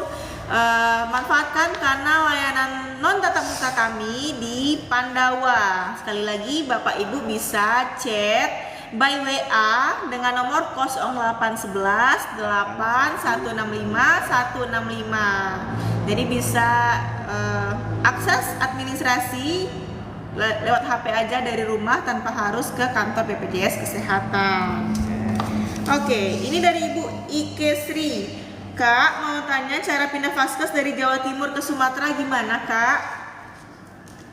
S2: manfaatkan kanal layanan non tatap muka kami di Pandawa. Sekali lagi Bapak Ibu bisa chat by WA dengan nomor 0811 8165 165. Jadi bisa akses administrasi lewat HP aja dari rumah tanpa harus ke kantor BPJS Kesehatan. Oke, ini dari Ibu Ike Sri. Kak, mau tanya cara pindah vaskes dari Jawa Timur ke Sumatera gimana, Kak?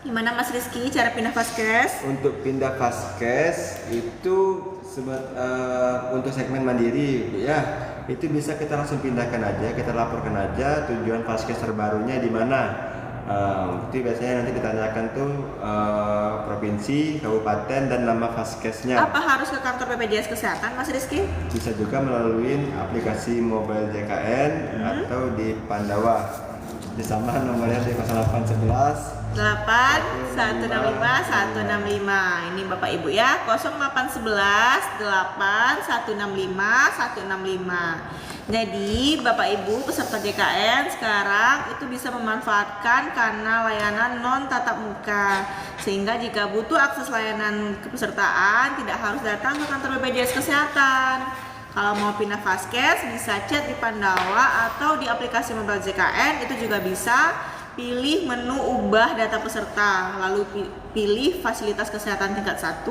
S2: Gimana Mas Rizky cara pindah vaskes?
S4: Untuk pindah vaskes itu untuk segmen mandiri ya, itu bisa kita langsung pindahkan aja, kita laporkan aja tujuan vaskes terbarunya di mana. Itu biasanya nanti ditanyakan tuh provinsi, kabupaten, dan nama vaskesnya.
S2: Apa harus ke kantor BPJS Kesehatan, Mas Rizky?
S4: Bisa juga melalui aplikasi mobile JKN atau di Pandawa. Sama nomornya di 0811
S2: 8165 165. Ini Bapak Ibu ya, 0811 8165 165. Jadi Bapak Ibu peserta JKN sekarang itu bisa memanfaatkan kanal layanan non tatap muka, sehingga jika butuh akses layanan kepesertaan tidak harus datang ke kantor BPJS Kesehatan. Kalau mau pindah vaskes bisa chat di Pandawa atau di aplikasi mobile JKN, itu juga bisa pilih menu ubah data peserta, lalu pilih fasilitas kesehatan tingkat 1,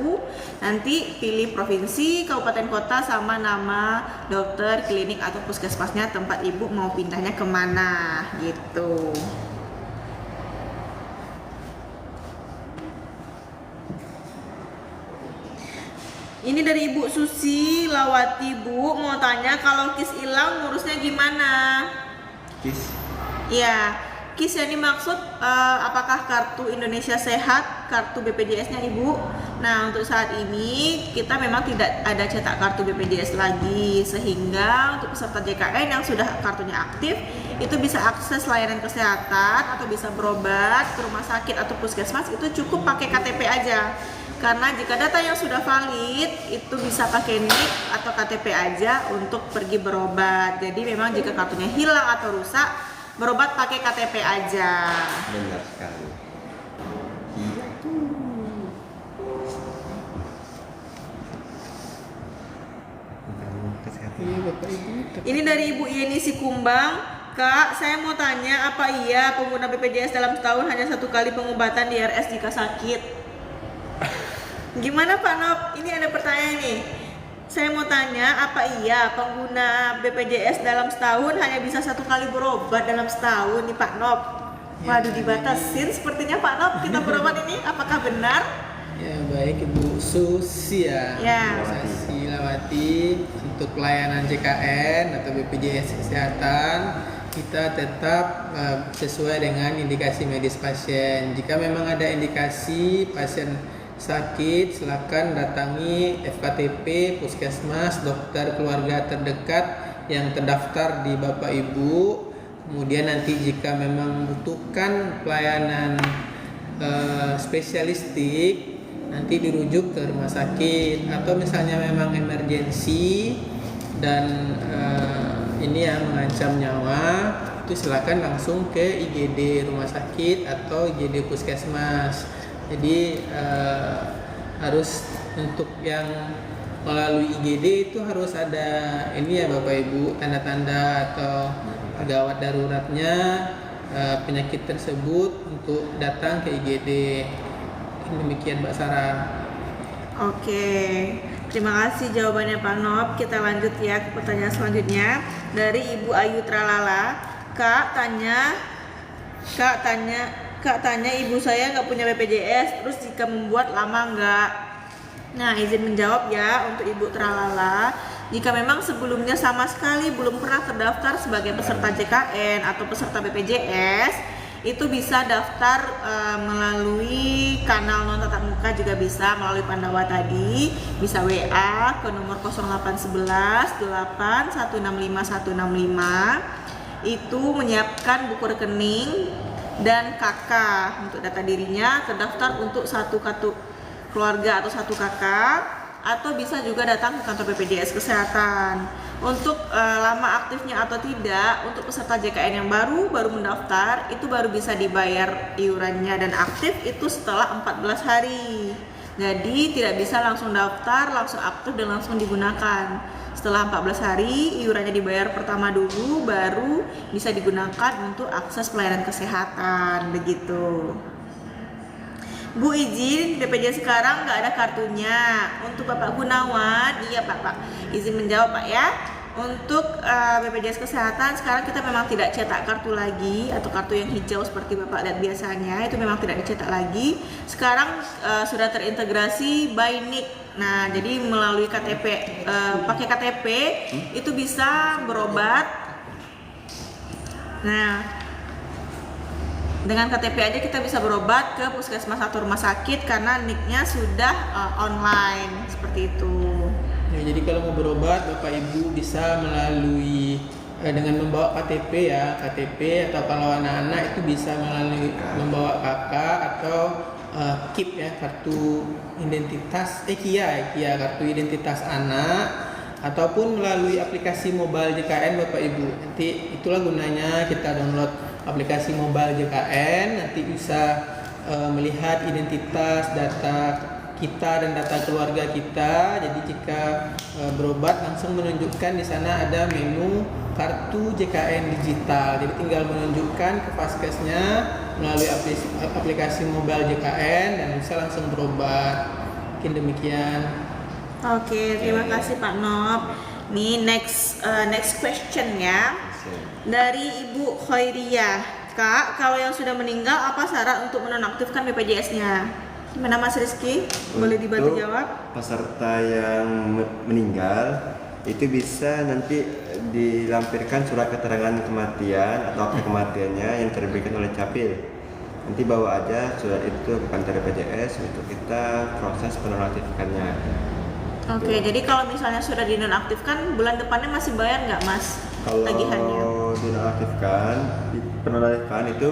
S2: nanti pilih provinsi, kabupaten kota, sama nama dokter, klinik atau puskesmasnya tempat ibu mau pindahnya kemana gitu. Ini dari Ibu Susi Lawati, Bu, mau tanya kalau KIS hilang ngurusnya gimana?
S4: KIS.
S2: Iya, KIS yang dimaksud apakah kartu Indonesia Sehat, kartu BPJS-nya Ibu? Nah, untuk saat ini kita memang tidak ada cetak kartu BPJS lagi, sehingga untuk peserta JKN yang sudah kartunya aktif itu bisa akses layanan kesehatan atau bisa berobat ke rumah sakit atau puskesmas, itu cukup pakai KTP aja. Karena jika data yang sudah valid itu bisa pakai NIK atau KTP aja untuk pergi berobat. Jadi memang jika kartunya hilang atau rusak, berobat pakai KTP aja.
S4: Benar sekali. Iya. Kesehatan.
S5: Iya Bapak Ibu.
S2: Ini dari Ibu Yeni Sikumbang. Kak, saya mau tanya, apa iya pengguna BPJS dalam setahun hanya 1 kali pengobatan di RS jika sakit? Gimana Pak Nop? Ini ada pertanyaan nih. Saya mau tanya, apa iya pengguna BPJS dalam setahun hanya bisa 1 kali berobat dalam setahun nih Pak Nop? Waduh, dibatasin sepertinya Pak Nop kita berobat ini. Apakah benar?
S5: Ya baik Ibu Susi ya.
S2: Ya.
S5: Susi Lawati, untuk pelayanan JKN atau BPJS Kesehatan kita tetap sesuai dengan indikasi medis pasien. Jika memang ada indikasi pasien sakit, silakan datangi FKTP, puskesmas, dokter keluarga terdekat yang terdaftar di Bapak Ibu. Kemudian nanti jika memang membutuhkan pelayanan spesialistik, nanti dirujuk ke rumah sakit, atau misalnya memang emergensi dan ini yang mengancam nyawa, itu silakan langsung ke IGD rumah sakit atau IGD puskesmas. Jadi harus untuk yang melalui IGD itu harus ada ini ya Bapak Ibu, tanda-tanda atau gawat daruratnya penyakit tersebut untuk datang ke IGD. Demikian Mbak Sarah.
S2: Oke, terima kasih jawabannya Pak Nop. Kita lanjut ya ke pertanyaan selanjutnya dari Ibu Ayu Tralala. Kak tanya ibu saya nggak punya BPJS, terus jika membuat lama nggak? Nah, izin menjawab ya untuk Ibu Tralala. Jika memang sebelumnya sama sekali belum pernah terdaftar sebagai peserta JKN atau peserta BPJS, itu bisa daftar melalui kanal non tatap muka, juga bisa melalui Pandawa tadi, bisa WA ke nomor 0811 8 165 165. Itu menyiapkan buku rekening dan KK untuk data dirinya, terdaftar untuk satu kartu keluarga atau satu KK, atau bisa juga datang ke kantor BPJS Kesehatan. Untuk lama aktifnya atau tidak, untuk peserta JKN yang baru mendaftar itu baru bisa dibayar iurannya, dan aktif itu setelah 14 hari. Jadi tidak bisa langsung daftar, langsung aktif dan langsung digunakan. Setelah 14 hari iurannya dibayar pertama dulu, baru bisa digunakan untuk akses pelayanan kesehatan, begitu. Bu, izin, BPJS sekarang nggak ada kartunya. Untuk Bapak Gunawan, iya Pak, izin menjawab Pak ya. Untuk BPJS Kesehatan sekarang kita memang tidak cetak kartu lagi, atau kartu yang hijau seperti Bapak lihat biasanya, itu memang tidak dicetak lagi. Sekarang sudah terintegrasi by NIK. Nah, jadi melalui KTP, pakai KTP itu bisa berobat. Nah, dengan KTP aja kita bisa berobat ke puskesmas atau rumah sakit karena NIK-nya sudah online, seperti itu.
S5: Ya, jadi kalau mau berobat Bapak Ibu bisa melalui dengan membawa KTP ya, KTP, atau kalau anak-anak itu bisa melalui membawa KK atau KIP ya, kartu identitas KIA, kartu identitas anak, ataupun melalui aplikasi mobile JKN Bapak Ibu. Nanti itulah gunanya kita download aplikasi mobile JKN, nanti bisa melihat identitas, data kita dan data keluarga kita. Jadi jika berobat langsung menunjukkan di sana ada menu kartu JKN digital. Jadi tinggal menunjukkan ke vaskesnya melalui aplikasi mobile JKN dan bisa langsung berobat. Mungkin demikian.
S2: Oke, terima kasih Pak Nop. Nih next question ya. Dari Ibu Khairiyah. Kak, kalau yang sudah meninggal apa syarat untuk menonaktifkan BPJS-nya? Gimana Mas Rizky? Boleh dibantu
S4: Untuk
S2: jawab?
S4: peserta yang meninggal itu bisa nanti dilampirkan surat keterangan kematian atau akta kematiannya yang terbitkan oleh Capil. Nanti bawa aja surat itu ke kantor BPJS untuk kita proses penonaktifkannya.
S2: Oke, jadi kalau misalnya sudah dinonaktifkan, bulan depannya masih bayar nggak Mas tagihannya?
S4: Kalau dinonaktifkan, penonaktifkan itu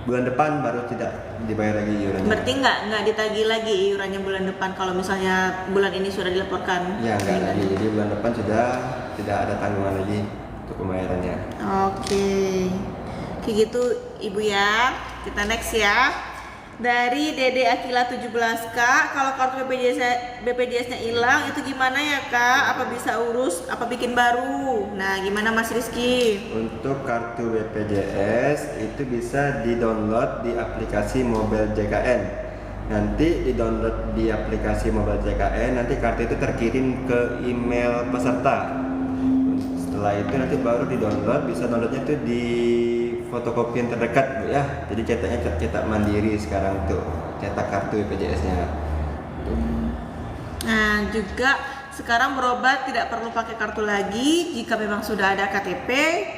S4: bulan depan baru tidak dibayar lagi iurannya.
S2: Berarti nggak ditagih lagi iurannya bulan depan kalau misalnya bulan ini sudah dilaporkan?
S4: Ya nggak lagi, jadi bulan depan sudah tidak ada tanggungan lagi untuk pembayarannya.
S2: Oke, kayak gitu Ibu ya. Kita next ya. Dari Dede Akila 17K, kalau kartu BPJS-nya hilang itu gimana ya Kak? Apa bisa urus? Apa bikin baru? Nah, gimana Mas Rizky?
S4: Untuk kartu BPJS itu bisa di-download di aplikasi Mobile JKN. Nanti di-download di aplikasi Mobile JKN, nanti kartu itu terkirim ke email peserta. Setelah itu nanti baru di-download, bisa downloadnya itu di fotokopi yang terdekat Bu ya. Jadi cetaknya cetak mandiri sekarang tuh, cetak kartu BPJS-nya.
S2: Nah, juga sekarang berobat tidak perlu pakai kartu lagi. Jika memang sudah ada KTP,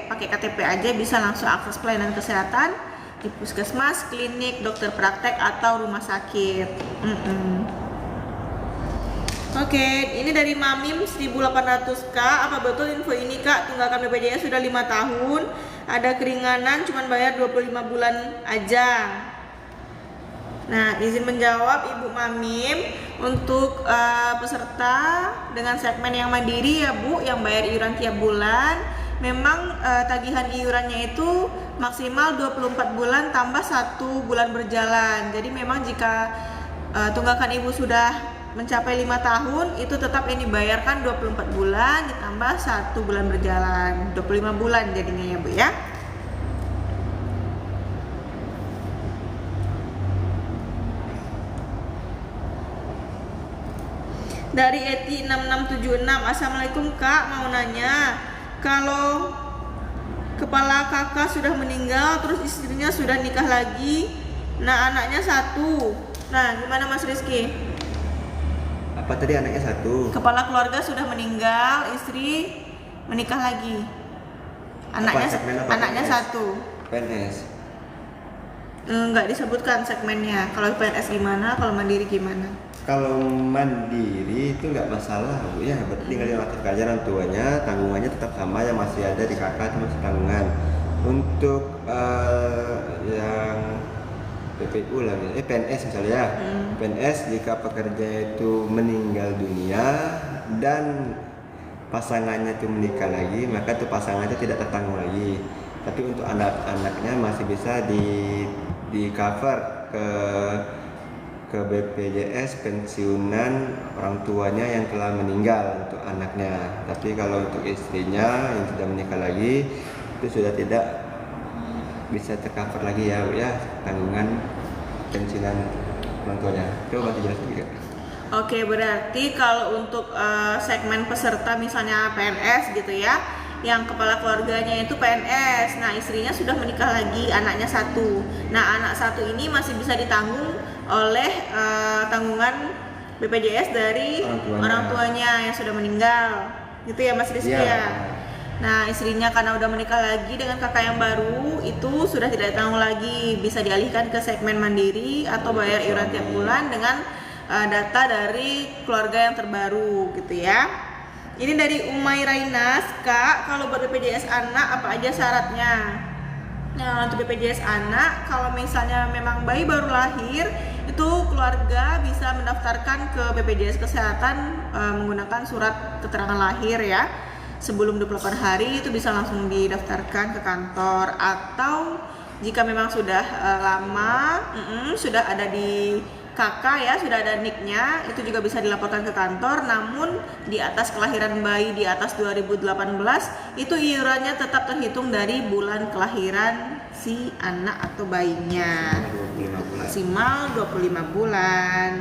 S2: pakai KTP aja bisa langsung akses pelayanan kesehatan di puskesmas, klinik, dokter praktek atau rumah sakit. Oke, ini dari Mamim 1800K. Apa betul info ini Kak? Tunggakan BPJS sudah 5 tahun, ada keringanan cuman bayar 25 bulan aja. Nah, izin menjawab Ibu Mamim, untuk peserta dengan segmen yang mandiri ya Bu, yang bayar iuran tiap bulan, memang tagihan iurannya itu maksimal 24 bulan tambah 1 bulan berjalan. Jadi memang jika tunggakan Ibu sudah mencapai 5 tahun, itu tetap yang dibayarkan 24 bulan ditambah 1 bulan berjalan, 25 bulan jadinya ya Bu ya. Dari Eti 6676, Assalamualaikum Kak, mau nanya, kalau kepala kakak sudah meninggal terus istrinya sudah nikah lagi, nah anaknya 1, nah gimana Mas Rizky?
S4: Apa tadi anaknya 1?
S2: Kepala keluarga sudah meninggal, istri menikah lagi, anaknya 1.
S4: PNS.
S2: Enggak disebutkan segmennya. Kalau PNS gimana, kalau mandiri gimana?
S4: Kalau mandiri itu nggak masalah Bu ya, berarti tinggal diaktifkan aja orang tuanya, tanggungannya tetap sama yang masih ada di kakak itu masih tanggungan. Untuk yang PPU lah, PNS misalnya, PNS jika pekerja itu meninggal dunia dan pasangannya itu menikah lagi, maka itu pasangannya tidak tertanggung lagi. Tapi untuk anak-anaknya masih bisa di cover ke BPJS pensiunan orang tuanya yang telah meninggal untuk anaknya. Tapi kalau untuk istrinya yang sudah menikah lagi itu sudah tidak bisa tercover lagi ya Bu ya, tanggungan pensiunan orang tuanya. Coba bantu jelas juga.
S2: Oke, berarti kalau untuk segmen peserta misalnya PNS gitu ya, yang kepala keluarganya itu PNS, nah istrinya sudah menikah lagi, anaknya 1. Nah anak 1 ini masih bisa ditanggung oleh tanggungan BPJS dari orang tuanya yang sudah meninggal, gitu ya Mas Rizky ya. Nah istrinya karena udah menikah lagi dengan kakak yang baru, itu sudah tidak ditanggung lagi, bisa dialihkan ke segmen mandiri atau bayar iuran tiap bulan dengan data dari keluarga yang terbaru, gitu ya. Ini dari Umay Rainas, Kak, kalau buat BPJS anak apa aja syaratnya? Nah, untuk BPJS anak, kalau misalnya memang bayi baru lahir, itu keluarga bisa mendaftarkan ke BPJS Kesehatan menggunakan surat keterangan lahir ya. Sebelum 28 hari itu bisa langsung didaftarkan ke kantor, atau jika memang sudah lama, sudah ada di KK ya, sudah ada NIK-nya, itu juga bisa dilaporkan ke kantor. Namun di atas kelahiran bayi di atas 2018 itu iurannya tetap terhitung dari bulan kelahiran si anak atau bayinya, maksimal 25 bulan.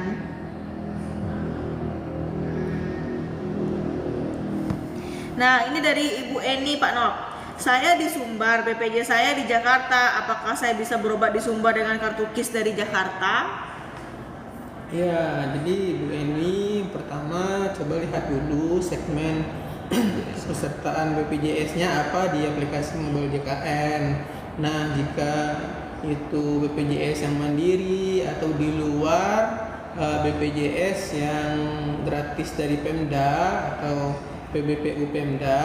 S2: Nah ini dari Ibu Eni Pak Nok, saya di Sumbar, BPJS saya di Jakarta, apakah saya bisa berobat di Sumbar dengan kartu KIS dari Jakarta?
S5: Ya, jadi Bu Eni pertama coba lihat dulu segmen pesertaan BPJS-nya apa di aplikasi mobile JKN. Nah, jika itu BPJS yang mandiri atau di luar BPJS yang gratis dari Pemda atau PBPU Pemda,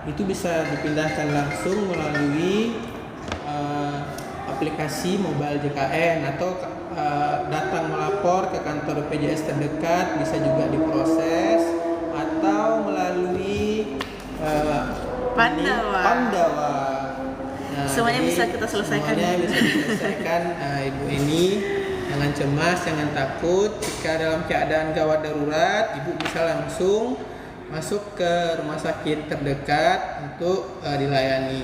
S5: itu bisa dipindahkan langsung melalui aplikasi mobile JKN atau datang melapor ke kantor BPJS terdekat, bisa juga diproses atau melalui Pandawa. Nah,
S2: Semuanya
S5: jadi
S2: bisa kita selesaikan.
S5: Semuanya bisa diselesaikan. Ibu ini jangan cemas, jangan takut. Jika dalam keadaan gawat darurat, ibu bisa langsung masuk ke rumah sakit terdekat untuk dilayani.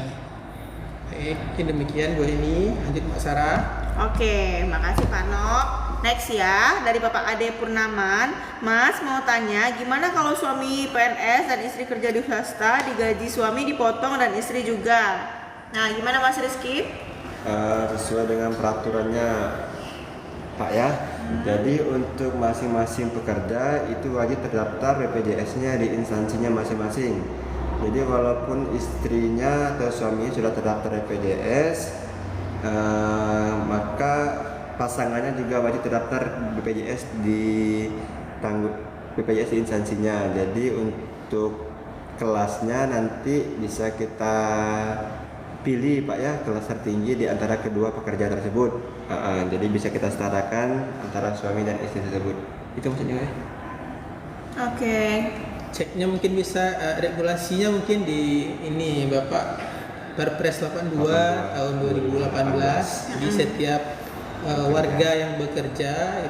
S5: Oke, demikian Bu Eni. Lanjut Mbak Sarah.
S2: Oke, makasih Pak Nok. Next ya, dari Bapak Ade Purnaman. Mas mau tanya, gimana kalau suami PNS dan istri kerja di swasta, digaji suami dipotong dan istri juga? Nah, gimana Mas Rizky?
S4: Sesuai dengan peraturannya Pak ya. Jadi untuk masing-masing pekerja itu wajib terdaftar BPJS-nya di instansinya masing-masing. Jadi walaupun istrinya atau suaminya sudah terdaftar BPJS, maka pasangannya juga wajib terdaftar BPJS di BPJS di instansinya. Jadi untuk kelasnya nanti bisa kita pilih Pak ya, kelas tertinggi di antara kedua pekerja tersebut. Jadi bisa kita setarakan antara suami dan istri tersebut. Itu maksudnya ya.
S2: Oke.
S5: Ceknya mungkin bisa regulasinya mungkin di ini Bapak Perpres 82 tahun 2018. Jadi setiap warga yang bekerja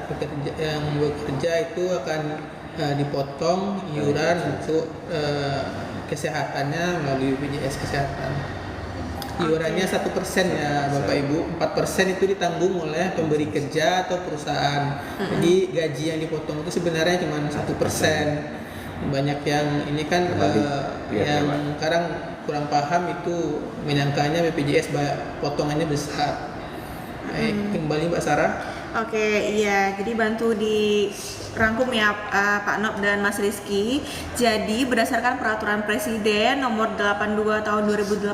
S5: itu akan dipotong iuran untuk kesehatannya melalui BPJS Kesehatan. Iurannya 1% ya Bapak Ibu, 4% itu ditanggung oleh pemberi kerja atau perusahaan. Jadi gaji yang dipotong itu sebenarnya cuma 1%. Banyak yang ini kan yang sekarang kurang paham itu menyangkanya BPJS potongannya besar. Baik, kembali Mbak Sarah.
S2: Oke, iya. Jadi bantu dirangkum ya Pak Nop dan Mas Rizky. Jadi berdasarkan peraturan Presiden nomor 82 tahun 2018,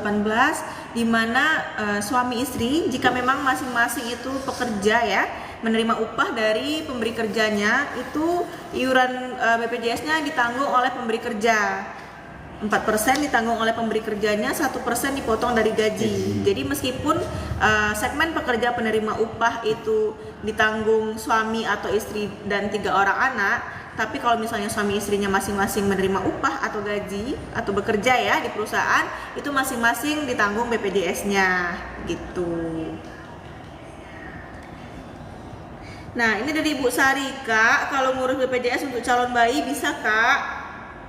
S2: di mana suami istri jika memang masing-masing itu pekerja ya, menerima upah dari pemberi kerjanya, itu iuran BPJS-nya ditanggung oleh pemberi kerja. 4% ditanggung oleh pemberi kerjanya, 1% dipotong dari gaji. Jadi meskipun segmen pekerja penerima upah itu ditanggung suami atau istri dan 3 orang anak, tapi kalau misalnya suami istrinya masing-masing menerima upah atau gaji atau bekerja ya di perusahaan, itu masing-masing ditanggung BPJS-nya gitu. Nah, ini dari Ibu Sari, Kak, kalau ngurus BPJS untuk calon bayi bisa, Kak?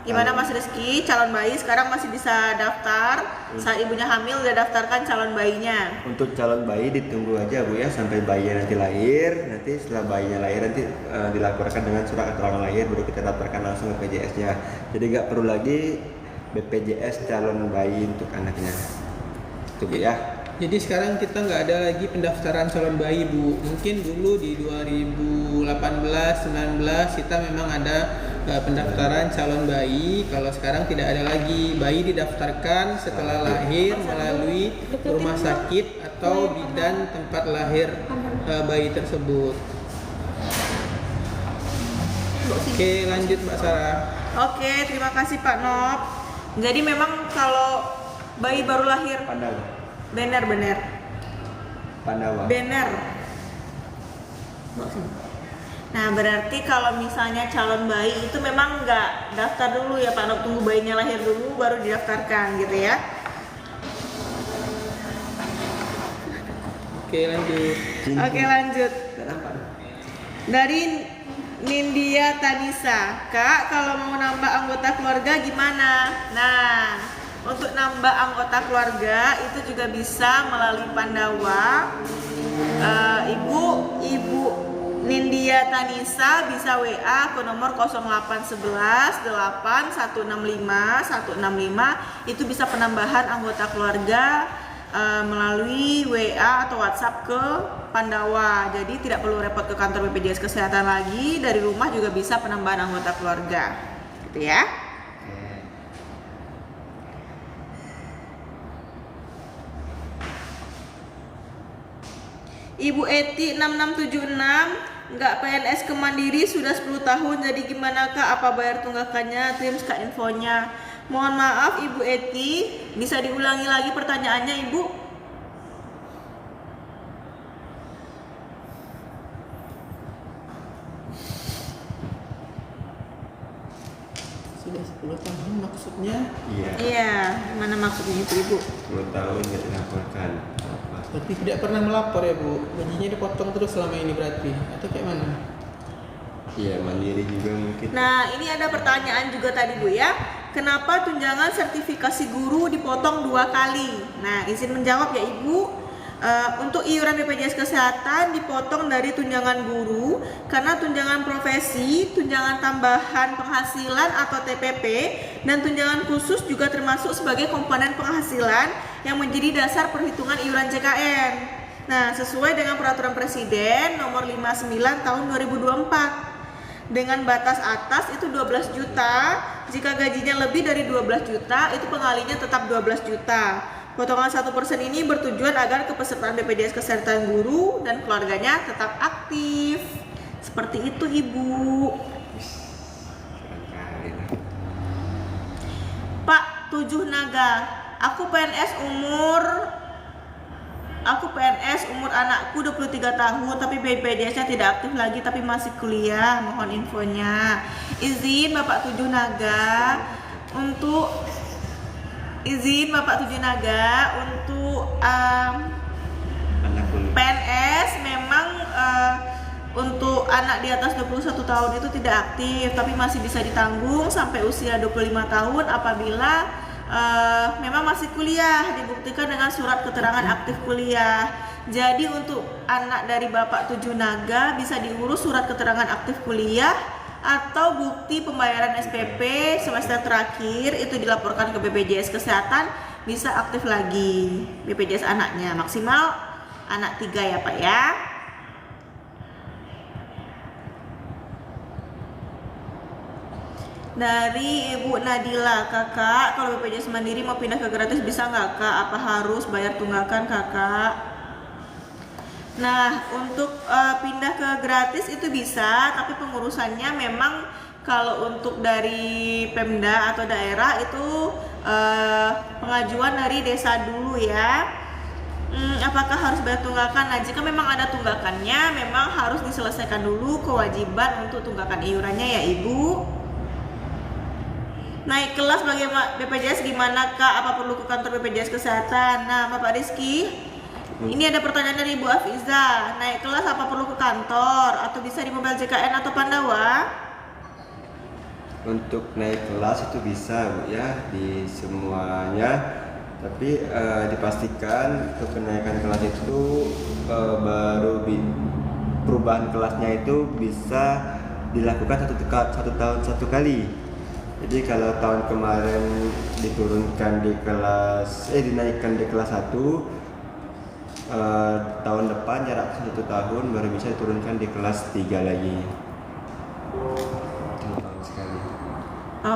S2: Gimana Mas Rizky, calon bayi sekarang masih bisa daftar? Saat ibunya hamil udah daftarkan calon bayinya?
S4: Untuk calon bayi ditunggu aja Bu ya sampai bayinya nanti lahir. Nanti setelah bayinya lahir nanti dilaporkan dengan surat keterangan lahir, baru kita daftarkan langsung BPJS-nya. Jadi nggak perlu lagi BPJS calon bayi untuk anaknya. Itu Bu ya.
S5: Jadi sekarang kita nggak ada lagi pendaftaran calon bayi Bu. Mungkin dulu di 2018-19 kita memang ada pendaftaran calon bayi. Kalau sekarang tidak ada lagi. Bayi didaftarkan setelah lahir melalui rumah sakit atau bidan tempat lahir bayi tersebut. Oke, lanjut Mbak Sarah.
S2: Oke, terima kasih Pak Nop. Jadi memang kalau bayi baru lahir,
S4: Pandawa.
S2: benar.
S4: Pandawa.
S2: Benar. Nah, berarti kalau misalnya calon bayi itu memang nggak daftar dulu ya Pak Nop, tunggu bayinya lahir dulu baru didaftarkan gitu ya.
S5: Oke, lanjut.
S2: Oke, lanjut. Dari Nindya Tanisa, Kak, kalau mau nambah anggota keluarga gimana? Nah, untuk nambah anggota keluarga itu juga bisa melalui Pandawa. Ibu Nindya Tanisa bisa WA ke nomor 0811 8165 165. Itu bisa penambahan anggota keluarga melalui WA atau WhatsApp ke Pandawa. Jadi tidak perlu repot ke kantor BPJS Kesehatan lagi, dari rumah juga bisa penambahan anggota keluarga. Gitu ya. Ibu Eti 6676 nggak PNS ke Mandiri sudah 10 tahun, jadi gimana Kak? Apa bayar tunggakannya? Terima Kak infonya. Mohon maaf Ibu Eti, bisa diulangi lagi pertanyaannya Ibu?
S5: Sudah 10 tahun maksudnya.
S4: Iya.
S2: Iya, mana maksudnya itu Ibu?
S4: 10 tahun nggak dilaporkan. Apa?
S5: Berarti tidak pernah melapor ya Bu? Gajinya dipotong terus selama ini berarti? Atau kayak mana?
S4: Iya, mandiri juga mungkin.
S2: Nah, ini ada pertanyaan juga tadi Bu ya. Kenapa tunjangan sertifikasi guru dipotong 2 kali? Nah, izin menjawab ya Ibu. Untuk iuran BPJS Kesehatan dipotong dari tunjangan guru karena tunjangan profesi, tunjangan tambahan penghasilan atau TPP, dan tunjangan khusus juga termasuk sebagai komponen penghasilan yang menjadi dasar perhitungan iuran JKN. Nah, sesuai dengan Peraturan Presiden Nomor 59 Tahun 2024. Dengan batas atas itu 12 juta, jika gajinya lebih dari 12 juta itu pengalinya tetap 12 juta. Potongan 1% ini bertujuan agar kepesertaan BPJS Kesehatan guru dan keluarganya tetap aktif. Seperti itu Ibu.
S4: Keren-keren.
S2: Pak 7 Naga, aku PNS umur anakku 23 tahun tapi BPJS-nya tidak aktif lagi tapi masih kuliah. Mohon infonya. Izin Bapak 7 Naga untuk
S4: Anak kuliah.
S2: PNS memang untuk anak di atas 21 tahun itu tidak aktif tapi masih bisa ditanggung sampai usia 25 tahun apabila memang masih kuliah, dibuktikan dengan surat keterangan aktif kuliah. Jadi untuk anak dari Bapak 7 Naga bisa diurus surat keterangan aktif kuliah atau bukti pembayaran SPP semester terakhir itu dilaporkan ke BPJS Kesehatan, bisa aktif lagi BPJS anaknya, maksimal anak 3 ya Pak ya. Dari Ibu Nadila, Kakak kalau BPJS Mandiri mau pindah ke gratis bisa nggak Kak? Apa harus bayar tunggakan Kakak? Nah, untuk pindah ke gratis itu bisa, tapi pengurusannya memang kalau untuk dari Pemda atau daerah itu pengajuan dari desa dulu ya. Apakah harus bayar tunggakan? Nah, jika memang ada tunggakannya, memang harus diselesaikan dulu kewajiban untuk tunggakan iurannya ya Ibu. Naik kelas bagaimana BPJS gimana Kak? Apa perlu ke kantor BPJS Kesehatan? Nah, Bapak Rizky, ini ada pertanyaan dari Ibu Afiza. Naik kelas apa perlu ke kantor atau bisa di mobil JKN atau Pandawa?
S4: Untuk naik kelas itu bisa Bu ya, di semuanya. Tapi dipastikan untuk kenaikan kelas itu perubahan kelasnya itu bisa dilakukan satu tahun satu kali. Jadi kalau tahun kemarin diturunkan di dinaikkan di kelas 1, tahun depan jarak 1 tahun baru bisa diturunkan di kelas 3 lagi. 1 tahun sekali.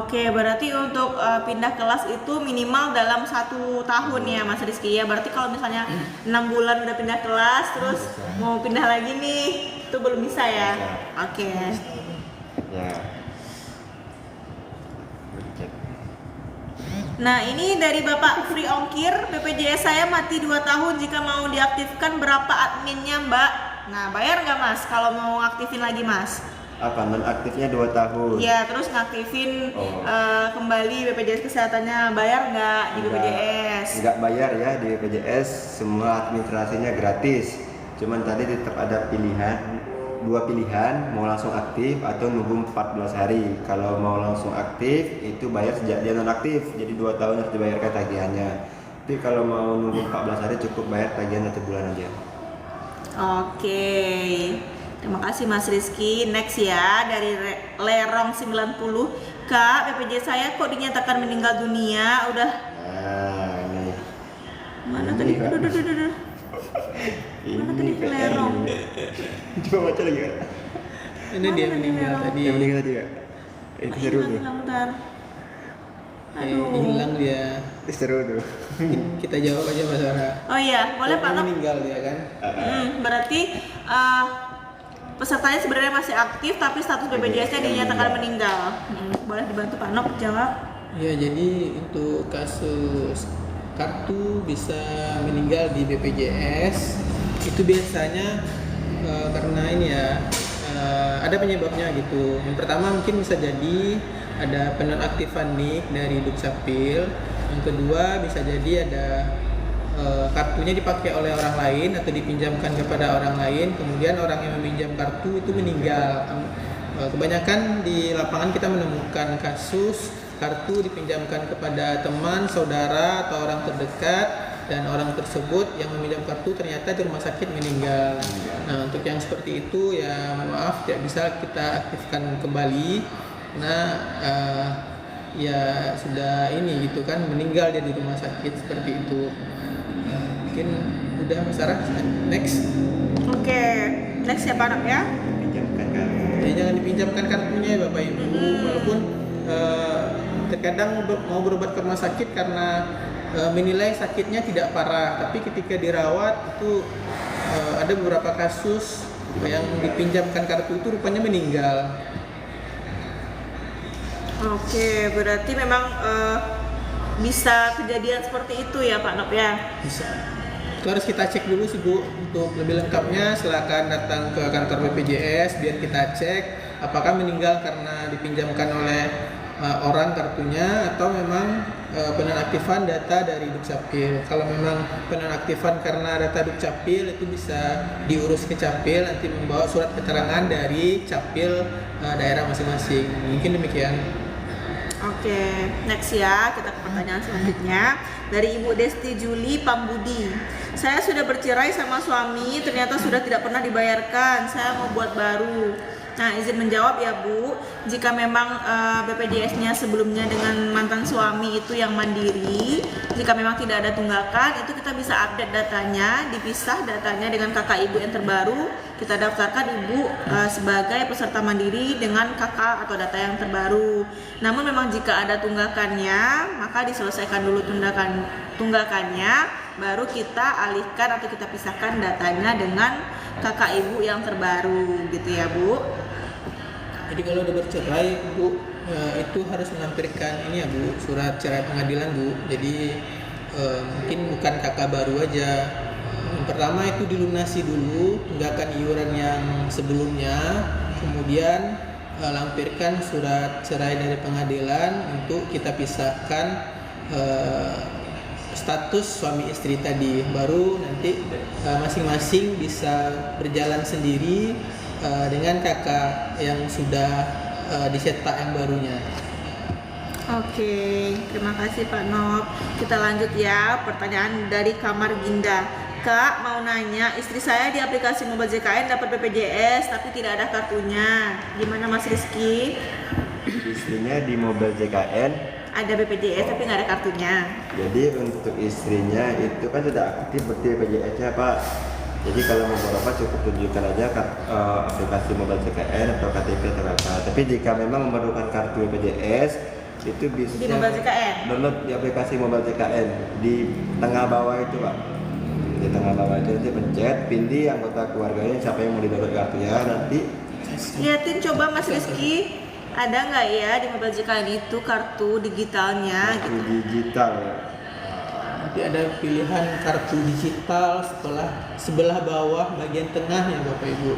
S2: Oke, berarti untuk pindah kelas itu minimal dalam 1 tahun ya Mas Rizky ya. Berarti kalau misalnya 6 bulan udah pindah kelas terus mau pindah lagi nih, itu belum bisa ya? Oke.
S4: Ya.
S2: Nah, ini dari Bapak Free Ongkir, BPJS saya mati 2 tahun, jika mau diaktifkan berapa adminnya Mbak? Nah, bayar nggak Mas kalau mau aktifin lagi Mas?
S4: Apa, nonaktifnya 2 tahun?
S2: Iya, terus ngaktifin kembali BPJS Kesehatannya, bayar nggak di BPJS?
S4: Nggak bayar ya di BPJS, semua administrasinya gratis. Cuman tadi tetap ada dua pilihan, mau langsung aktif atau nunggu 14 hari. Kalau mau langsung aktif itu bayar sejak dia nonaktif, jadi 2 tahun harus dibayarkan tagihannya. Tapi kalau mau nunggu 14 hari cukup bayar tagihan 1 bulan aja.
S2: Oke, terima kasih Mas Rizky. Next ya, dari Lerong 90, Kak, BPJS saya kok dinyatakan meninggal dunia? Udah.
S4: Nah, ini.
S2: Mana tadi? Aduh. Mana tadi Lerong?
S4: Coba baca lagi Kak.
S5: Ini dia meninggal tadi.
S4: Yang meninggal tadi Kak. Itu seru tuh.
S2: Bentar.
S5: hilang dia.
S4: Seru tuh.
S5: Kita jawab aja Mas Sarah.
S2: Oh iya, boleh Pak Nop.
S5: Meninggal dia kan.
S2: Berarti pesertanya sebenarnya masih aktif tapi status BPJS-nya dinyatakan meninggal. Boleh dibantu Pak Nop jawab?
S5: Ya, jadi untuk kasus kartu bisa meninggal di BPJS itu biasanya karena ini ya ada penyebabnya gitu. Yang pertama mungkin bisa jadi ada penonaktifan NIK dari Dukcapil. Yang kedua bisa jadi ada kartunya dipakai oleh orang lain atau dipinjamkan kepada orang lain, kemudian orang yang meminjam kartu itu meninggal. Kebanyakan di lapangan kita menemukan kasus kartu dipinjamkan kepada teman, saudara, atau orang terdekat, dan orang tersebut yang meminjam kartu ternyata di rumah sakit meninggal. Nah, untuk yang seperti itu ya maaf tidak bisa kita aktifkan kembali. Nah, ya sudah ini gitu kan, meninggal dia di rumah sakit seperti itu. Mungkin udah Mas Sarah, next.
S2: Oke, next ya Pak Nop ya.
S4: Pinjamkan kan.
S5: Jadi jangan dipinjamkan kartunya ya Bapak Ibu, walaupun terkadang mau berobat ke rumah sakit karena menilai sakitnya tidak parah, tapi ketika dirawat itu ada beberapa kasus yang dipinjamkan kartu itu rupanya meninggal.
S2: Oke, berarti memang bisa kejadian seperti itu ya Pak Nop ya.
S5: Bisa. Itu harus kita cek dulu sih Bu. Untuk lebih lengkapnya silakan datang ke kantor BPJS biar kita cek apakah meninggal karena dipinjamkan oleh orang kartunya atau memang penonaktifan data dari Dukcapil. Kalau memang penonaktifan karena data Dukcapil itu bisa diurus ke Capil, nanti membawa surat keterangan dari Capil daerah masing-masing. Mungkin demikian.
S2: Oke, next ya, kita ke pertanyaan selanjutnya dari Ibu Desti Juli Pambudi. Saya sudah bercerai sama suami, ternyata sudah tidak pernah dibayarkan. Saya mau buat baru. Nah, izin menjawab ya Bu, jika memang BPJS-nya sebelumnya dengan mantan suami itu yang mandiri, jika memang tidak ada tunggakan, itu kita bisa update datanya, dipisah datanya dengan kakak ibu yang terbaru, kita daftarkan ibu sebagai peserta mandiri dengan kakak atau data yang terbaru. Namun memang jika ada tunggakannya, maka diselesaikan dulu tunggakannya, baru kita alihkan atau kita pisahkan datanya dengan kakak ibu yang terbaru gitu ya Bu.
S5: Jadi kalau udah bercerai Bu, itu harus melampirkan ini ya Bu, surat cerai pengadilan Bu. Jadi mungkin bukan kakak baru aja. Yang pertama itu dilunasi dulu tunggakan iuran yang sebelumnya, kemudian lampirkan surat cerai dari pengadilan untuk kita pisahkan status suami istri tadi. Baru nanti masing-masing bisa berjalan sendiri dengan kakak yang sudah dicetak yang barunya.
S2: Oke, terima kasih Pak Nop. Kita lanjut ya, pertanyaan dari Kamar Ginda. Kak, mau nanya, istri saya di aplikasi Mobile JKN dapat BPJS tapi tidak ada kartunya. Gimana Mas Rizky?
S4: Istrinya di Mobile JKN
S2: Ada BPJS tapi nggak ada kartunya.
S4: jadi untuk istrinya itu kan sudah aktif berarti BPJS-nya Pak. Jadi kalau mau berobat cukup tunjukkan aja aplikasi Mobile JKN atau KTP terbatas. Tapi jika memang memerlukan kartu BPJS itu bisa
S2: Di Mobile JKN?
S4: download di aplikasi Mobile JKN di tengah bawah itu Pak. Di tengah bawah itu nanti pencet, pilih anggota keluarganya siapa yang mau di-download kartunya, nanti
S2: Liatin coba Mas Rizky, ada nggak ya di Mobile JKN itu kartu digitalnya
S4: kartu
S2: gitu.
S4: digital ya.
S5: Nanti ada pilihan kartu digital sebelah bawah bagian tengah ya Bapak Ibu.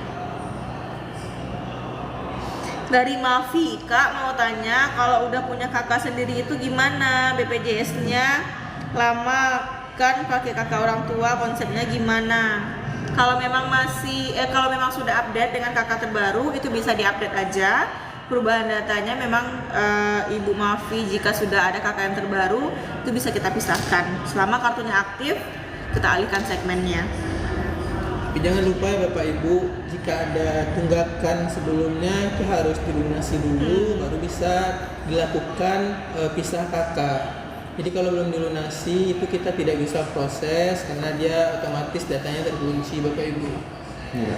S2: Dari Mavi, Kak mau tanya kalau udah punya kakak sendiri itu gimana BPJS-nya? Lama kan pakai kakak orang tua, konsepnya gimana? Kalau memang kalau memang sudah update dengan kakak terbaru itu bisa diupdate aja. Perubahan datanya memang Ibu Mavi jika sudah ada kakak yang terbaru itu bisa kita pisahkan. Selama kartunya aktif, kita alihkan segmennya.
S5: Tapi jangan lupa ya Bapak Ibu, jika ada tunggakan sebelumnya itu harus dilunasi dulu, baru bisa dilakukan pisah kakak. Jadi kalau belum dilunasi itu kita tidak bisa proses karena dia otomatis datanya terkunci Bapak Ibu.
S4: Iya.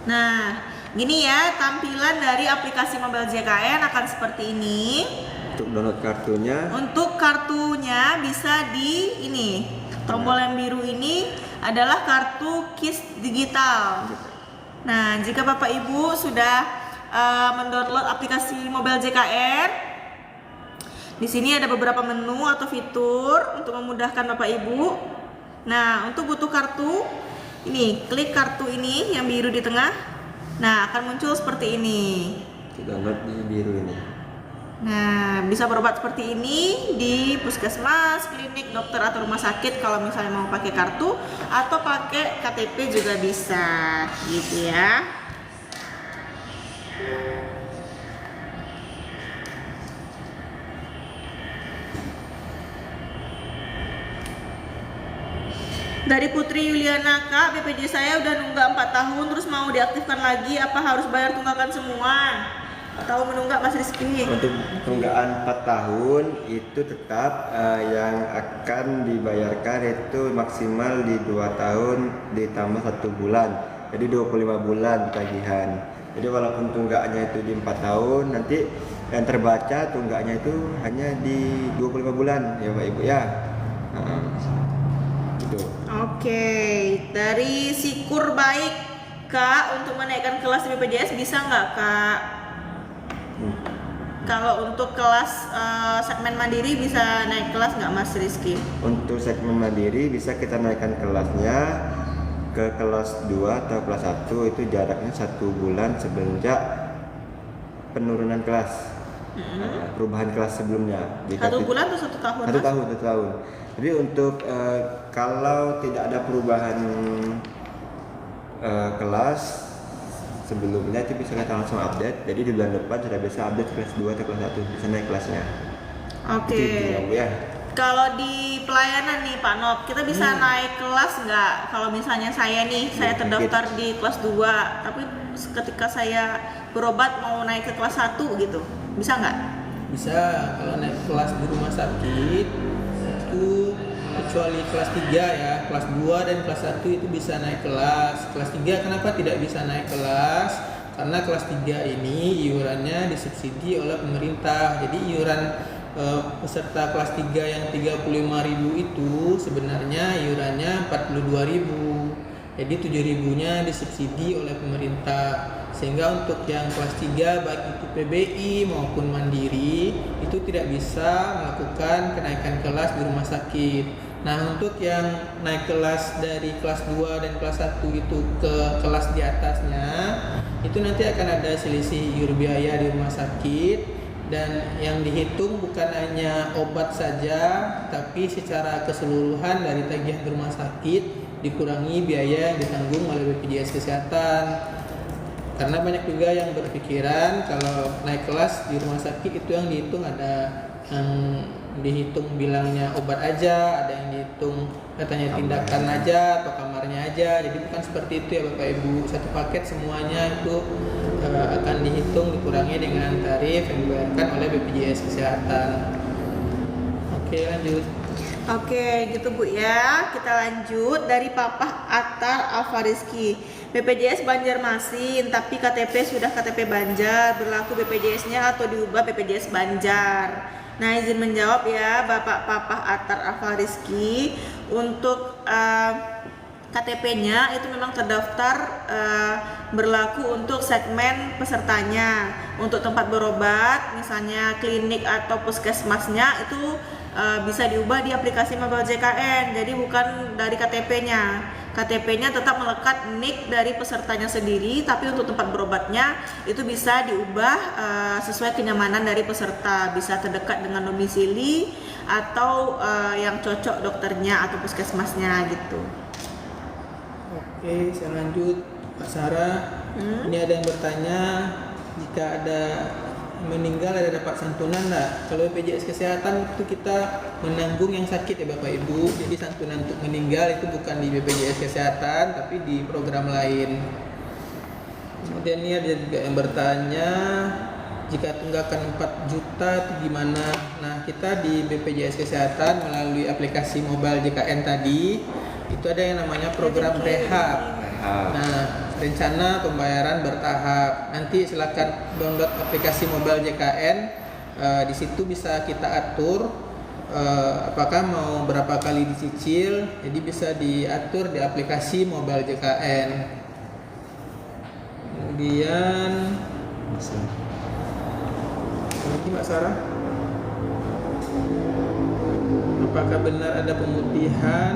S2: Nah, gini ya, tampilan dari aplikasi Mobile JKN akan seperti ini.
S4: Untuk download kartunya,
S2: Untuk kartunya bisa di ini, tombol yang biru ini adalah kartu KIS digital. Nah, jika Bapak Ibu sudah mendownload aplikasi Mobile JKN, di sini ada beberapa menu atau fitur untuk memudahkan Bapak Ibu. Nah, untuk butuh kartu, ini klik kartu ini yang biru di tengah. Nah, akan muncul seperti ini.
S4: download di biru ini.
S2: Nah, bisa berobat seperti ini di puskesmas, klinik, dokter atau rumah sakit kalau misalnya mau pakai kartu, atau pakai KTP juga bisa, gitu ya. Dari Putri Yuliana, Kak, BPJS saya udah nunggak 4 tahun terus mau diaktifkan lagi, apa harus bayar tunggakan semua? Atau menunggak Mas Rizky?
S4: Untuk tunggaan 4 tahun itu tetap yang akan dibayarkan itu maksimal di 2 tahun ditambah 1 bulan. Jadi 25 bulan tagihan. Jadi walaupun tunggaannya itu di 4 tahun, nanti yang terbaca tunggaannya itu hanya di 25 bulan ya Pak Ibu ya. Gitu.
S2: Oke, dari Sikur Baik, Kak, untuk menaikkan kelas di BPJS bisa nggak, Kak? Kalau untuk kelas segmen mandiri bisa naik kelas nggak, Mas Rizky?
S4: Untuk segmen mandiri bisa kita naikkan kelasnya ke kelas 2 atau kelas 1, itu jaraknya 1 bulan semenjak penurunan kelas. Perubahan kelas sebelumnya.
S2: 1 bulan atau 1 tahun?
S4: 1 tahun, 1 tahun. Jadi untuk kalau tidak ada perubahan kelas sebelumnya itu bisa kita langsung update. Jadi di bulan depan sudah bisa update kelas 2 atau kelas 1, bisa naik kelasnya.
S2: Oke.
S4: Gitu, ya.
S2: Kalau di pelayanan nih Pak Nop, kita bisa naik kelas nggak? Kalau misalnya saya nih, saya terdaftar di kelas 2, tapi ketika saya berobat mau naik ke kelas 1 gitu, bisa nggak?
S5: Bisa. Kalau naik kelas di rumah sakit itu kecuali kelas 3 ya, kelas 2 dan kelas 1 itu bisa naik kelas. Kelas 3 kenapa tidak bisa naik kelas? Karena kelas 3 ini iurannya disubsidi oleh pemerintah. Jadi iuran peserta kelas 3 yang 35.000 itu sebenarnya iurannya 42.000. Jadi 7.000-nya disubsidi oleh pemerintah. Sehingga untuk yang kelas 3 baik itu PBI maupun mandiri itu tidak bisa melakukan kenaikan kelas di rumah sakit. Nah, untuk yang naik kelas dari kelas 2 dan kelas 1 itu ke kelas di atasnya, itu nanti akan ada selisih iur biaya di rumah sakit, dan yang dihitung bukan hanya obat saja, tapi secara keseluruhan dari tagihan di rumah sakit dikurangi biaya yang ditanggung oleh BPJS Kesehatan. Karena banyak juga yang berpikiran kalau naik kelas di rumah sakit itu yang dihitung ada yang dihitung bilangnya obat aja, ada yang dihitung katanya tindakan aja atau kamarnya aja. Jadi bukan seperti itu ya Bapak Ibu. Satu paket semuanya itu akan dihitung dikurangi dengan tarif yang dibayarkan oleh BPJS Kesehatan. Oke, lanjut.
S2: Oke, gitu Bu ya. Kita lanjut dari Papa Atar Alfariski. BPJS Banjarmasin, tapi KTP sudah KTP Banjar, berlaku BPJS-nya atau diubah BPJS Banjar. Nah, izin menjawab ya Bapak Papa Atar Alfariski. Untuk KTP-nya itu memang terdaftar berlaku untuk segmen pesertanya. Untuk tempat berobat, misalnya klinik atau puskesmasnya itu bisa diubah di aplikasi Mobile JKN. Jadi bukan dari KTP-nya. KTP-nya tetap melekat NIK dari pesertanya sendiri, tapi untuk tempat berobatnya itu bisa diubah sesuai kenyamanan dari peserta, bisa terdekat dengan domisili atau yang cocok dokternya atau puskesmasnya gitu.
S5: Oke, saya lanjut. Pak Sarah, ini ada yang bertanya, jika ada meninggal ada dapat santunan enggak? Kalau BPJS Kesehatan itu kita menanggung yang sakit ya Bapak Ibu. Jadi santunan untuk meninggal itu bukan di BPJS Kesehatan tapi di program lain. Kemudian ini ada juga yang bertanya, jika tunggakan 4 juta itu gimana? Nah, kita di BPJS Kesehatan melalui aplikasi Mobile JKN tadi itu ada yang namanya program rehab. Nah, rencana pembayaran bertahap. Nanti silakan download aplikasi mobile JKN. Di situ bisa kita atur apakah mau berapa kali dicicil. Jadi bisa diatur di aplikasi mobile JKN. Kemudian lagi Mbak Sarah, apakah benar ada pemutihan?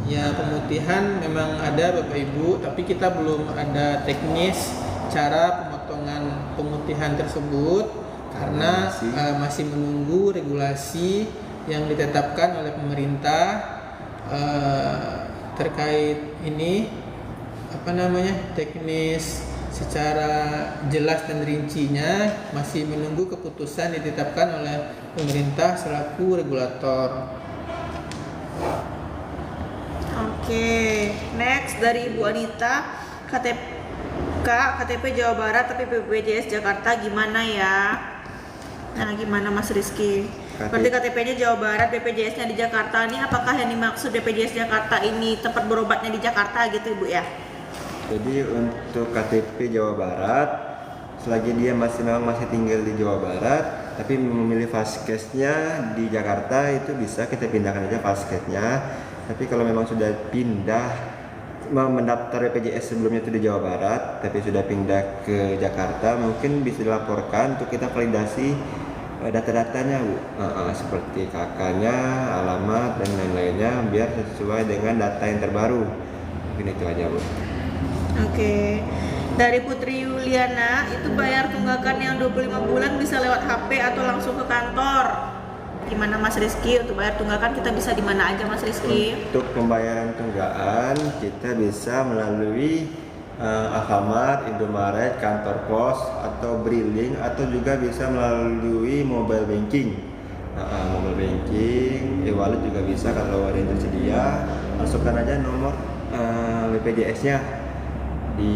S5: Ya, pemutihan memang ada Bapak Ibu, tapi kita belum ada teknis cara pemotongan pemutihan tersebut karena masih menunggu regulasi yang ditetapkan oleh pemerintah terkait ini teknis secara jelas dan rincinya masih menunggu keputusan ditetapkan oleh pemerintah selaku regulator.
S2: Oke, next dari Ibu Anita, KTP Jawa Barat tapi BPJS Jakarta gimana ya? Nah, gimana Mas Rizky? Berarti KTP-nya Jawa Barat, BPJS-nya di Jakarta. Ini apakah yang dimaksud BPJS Jakarta ini tempat berobatnya di Jakarta gitu Ibu ya?
S4: Jadi untuk KTP Jawa Barat, selagi dia masih tinggal di Jawa Barat, tapi memilih vaskesnya di Jakarta, itu bisa kita pindahkan aja vaskesnya. Tapi kalau memang sudah pindah mendaftar BPJS sebelumnya itu di Jawa Barat, tapi sudah pindah ke Jakarta, mungkin bisa dilaporkan untuk kita validasi data-datanya Bu, seperti kakaknya, alamat dan lain-lainnya, biar sesuai dengan data yang terbaru. Mungkin itu aja Bu.
S2: Oke. Dari Putri Yuliana, itu bayar tunggakan yang 25 bulan bisa lewat HP atau langsung ke kantor. Gimana Mas Rizky, untuk bayar tunggakan kita bisa di mana aja Mas Rizky?
S4: Untuk pembayaran tunggakan kita bisa melalui Alfamart, Indomaret, kantor pos atau Briling, atau juga bisa melalui mobile banking. Mobile banking, e-wallet juga bisa kalau ada yang tersedia. Masukkan aja nomor BPJS-nya di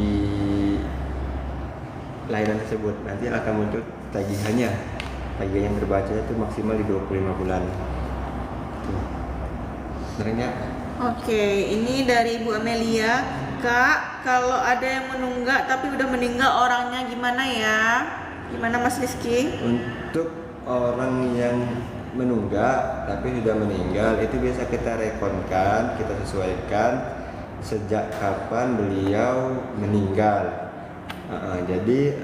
S4: layanan tersebut, nanti akan muncul tagihannya. Tagihan yang terbacanya itu maksimal di 25 bulan. Sebenarnya.
S2: Oke, ini dari Ibu Amelia. Kak, kalau ada yang menunggak tapi udah meninggal orangnya gimana ya? Gimana Mas Rizky?
S4: Untuk orang yang menunggak tapi sudah meninggal, itu biasa kita rekonkan, kita sesuaikan sejak kapan beliau meninggal. Jadi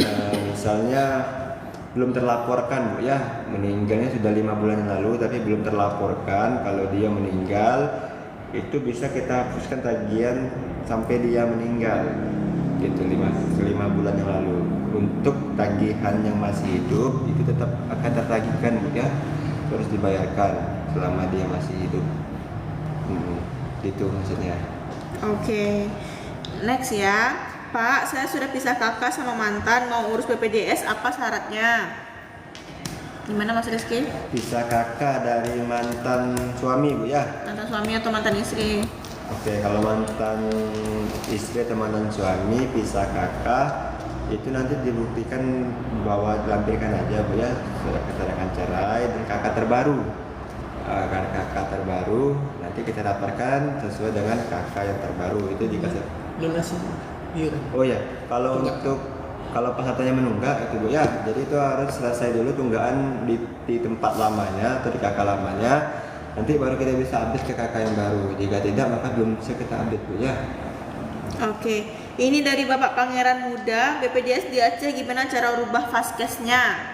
S4: misalnya belum terlaporkan Bu ya, meninggalnya sudah 5 bulan yang lalu tapi belum terlaporkan kalau dia meninggal, itu bisa kita hapuskan tagihan sampai dia meninggal gitu, 5 bulan yang lalu. Untuk tagihan yang masih hidup itu tetap akan tertagihkan Bu ya, terus dibayarkan selama dia masih hidup. Itu maksudnya.
S2: Oke. Next ya. Pak, saya sudah pisah kakak sama mantan, mau urus BPJS, apa syaratnya? Gimana Mas Rizky?
S4: Pisah kakak dari mantan suami Bu ya?
S2: Mantan suami atau mantan istri?
S4: Oke, kalau mantan istri atau mantan suami pisah kakak, itu nanti dibuktikan bahwa dilampirkan aja Bu ya, surat keterangan cerai dan kakak terbaru. Kakak terbaru nanti kita dapatkan sesuai dengan kakak yang terbaru, itu dikasih
S5: Lunasi.
S4: Oh ya, kalau pesertanya menunggak itu Bu ya, jadi itu harus selesai dulu tunggakan di tempat lamanya atau di kakak lamanya, nanti baru kita bisa update ke kakak yang baru. Jika tidak maka belum bisa kita update Bu ya.
S2: Oke, ini dari Bapak Pangeran Muda, BPJS di Aceh gimana cara rubah vaskesnya?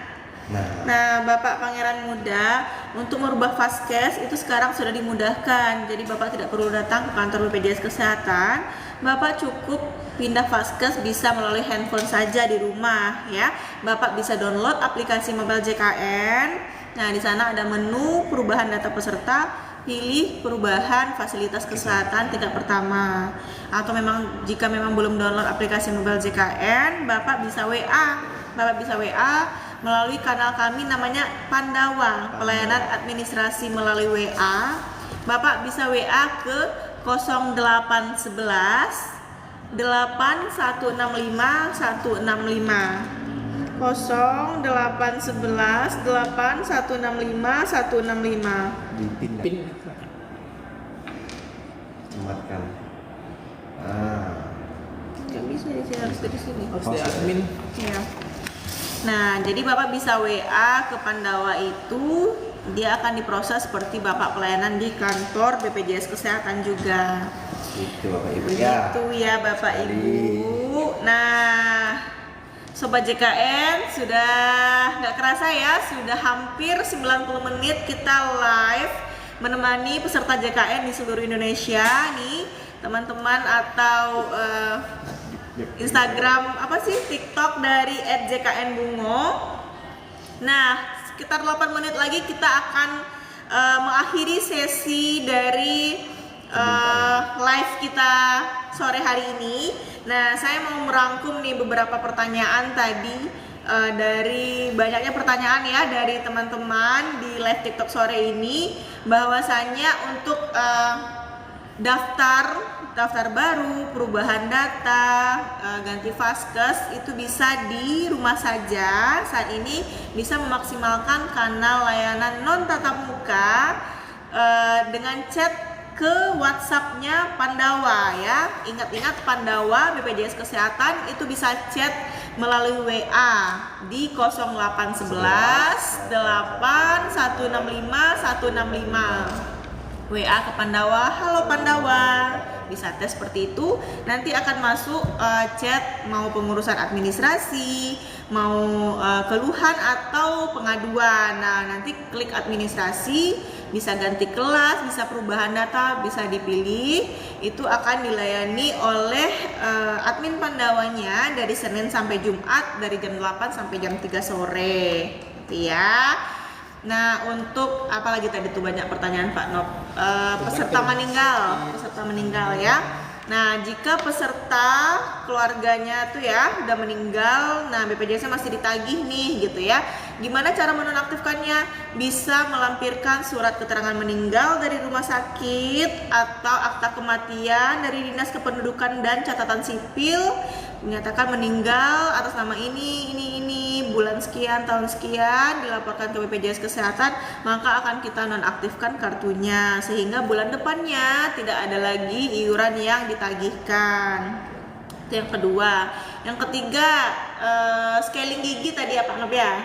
S2: Nah, Bapak Pangeran Muda, untuk merubah vaskes itu sekarang sudah dimudahkan. Jadi Bapak tidak perlu datang ke kantor BPJS Kesehatan. Bapak cukup pindah vaskes bisa melalui handphone saja di rumah ya. Bapak bisa download aplikasi mobile JKN. Nah, di sana ada menu perubahan data peserta, pilih perubahan fasilitas kesehatan tingkat pertama. Atau jika memang belum download aplikasi mobile JKN, Bapak bisa WA. Bapak bisa WA melalui kanal kami namanya Pandawa, pelayanan administrasi melalui WA. Bapak bisa WA ke 0811 8165 165 0811 8165 165.
S4: Dipindah. Tempatkan.
S2: Gak bisa. sini, harus dari sini.
S5: Harus di admin.
S2: Iya. Nah, jadi Bapak bisa WA ke Pandawa itu, dia akan diproses seperti Bapak pelayanan di kantor BPJS Kesehatan juga.
S4: Itu Bapak Ibu ya.
S2: Itu ya Bapak Ibu. Nah, Sobat JKN sudah nggak kerasa ya, sudah hampir 90 menit kita live menemani peserta JKN di seluruh Indonesia nih, teman-teman, atau Instagram apa sih, TikTok dari @jknbungo. Nah, sekitar 8 menit lagi kita akan mengakhiri sesi dari live kita sore hari ini. Nah, saya mau merangkum nih beberapa pertanyaan tadi dari banyaknya pertanyaan ya dari teman-teman di live TikTok sore ini, bahwasannya untuk daftar baru, perubahan data, ganti vaskes itu bisa di rumah saja. Saat ini bisa memaksimalkan kanal layanan non tatap muka dengan chat ke WhatsApp-nya Pandawa ya. Ingat-ingat Pandawa BPJS Kesehatan itu bisa chat melalui WA di 0811 8165 165. WA ke Pandawa, halo Pandawa, bisa tes seperti itu. Nanti akan masuk chat mau pengurusan administrasi, mau keluhan atau pengaduan. Nah, nanti klik administrasi, bisa ganti kelas, bisa perubahan data, bisa dipilih. Itu akan dilayani oleh admin Pandawanya dari Senin sampai Jumat dari jam 8 sampai jam 3 sore. Gitu ya. Nah, untuk apa lagi tadi tuh banyak pertanyaan Pak Nop, peserta meninggal ya. Nah, jika peserta keluarganya tuh ya udah meninggal, nah BPJS masih ditagih nih gitu ya. Gimana cara menonaktifkannya? Bisa melampirkan surat keterangan meninggal dari rumah sakit atau akta kematian dari Dinas Kependudukan dan Catatan Sipil, menyatakan meninggal atas nama ini, bulan sekian, tahun sekian, dilaporkan ke BPJS Kesehatan, maka akan kita nonaktifkan kartunya sehingga bulan depannya tidak ada lagi iuran yang ditagihkan. Itu yang kedua. Yang ketiga, scaling gigi tadi ya Pak Nob ya.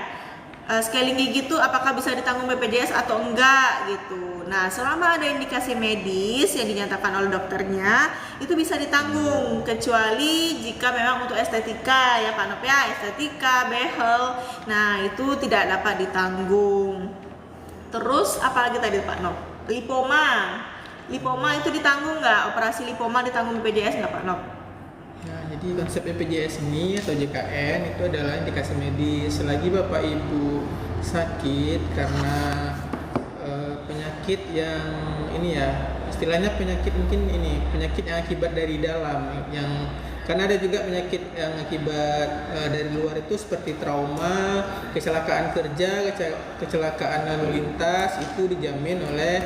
S2: Scaling gigi itu apakah bisa ditanggung BPJS atau enggak gitu. Nah, selama ada indikasi medis yang dinyatakan oleh dokternya, itu bisa ditanggung, kecuali jika memang untuk estetika ya Pak Nop ya, estetika, behel, nah itu tidak dapat ditanggung. Terus apalagi tadi Pak Nop? Lipoma itu ditanggung nggak? Operasi lipoma ditanggung BPJS nggak Pak Nop?
S5: Nah, jadi konsep BPJS ini atau JKN itu adalah indikasi medis. Selagi Bapak Ibu sakit karena penyakit yang ini ya, istilahnya penyakit mungkin ini, penyakit yang akibat dari dalam, yang karena ada juga penyakit yang akibat dari luar itu seperti trauma, kecelakaan kerja, kecelakaan lalu lintas, itu dijamin oleh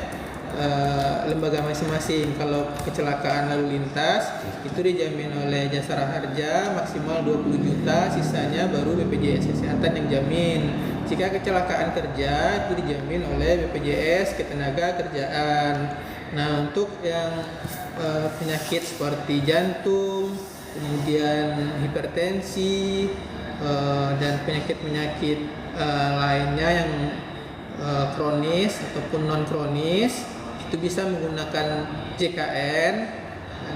S5: lembaga masing-masing. Kalau kecelakaan lalu lintas itu dijamin oleh Jasara Harja maksimal 20 juta, sisanya baru BPJS Kesehatan yang jamin. Jika kecelakaan kerja itu dijamin oleh BPJS Ketenagakerjaan. Nah, untuk yang penyakit seperti jantung, kemudian hipertensi dan penyakit-penyakit lainnya yang kronis ataupun non kronis, itu bisa menggunakan JKN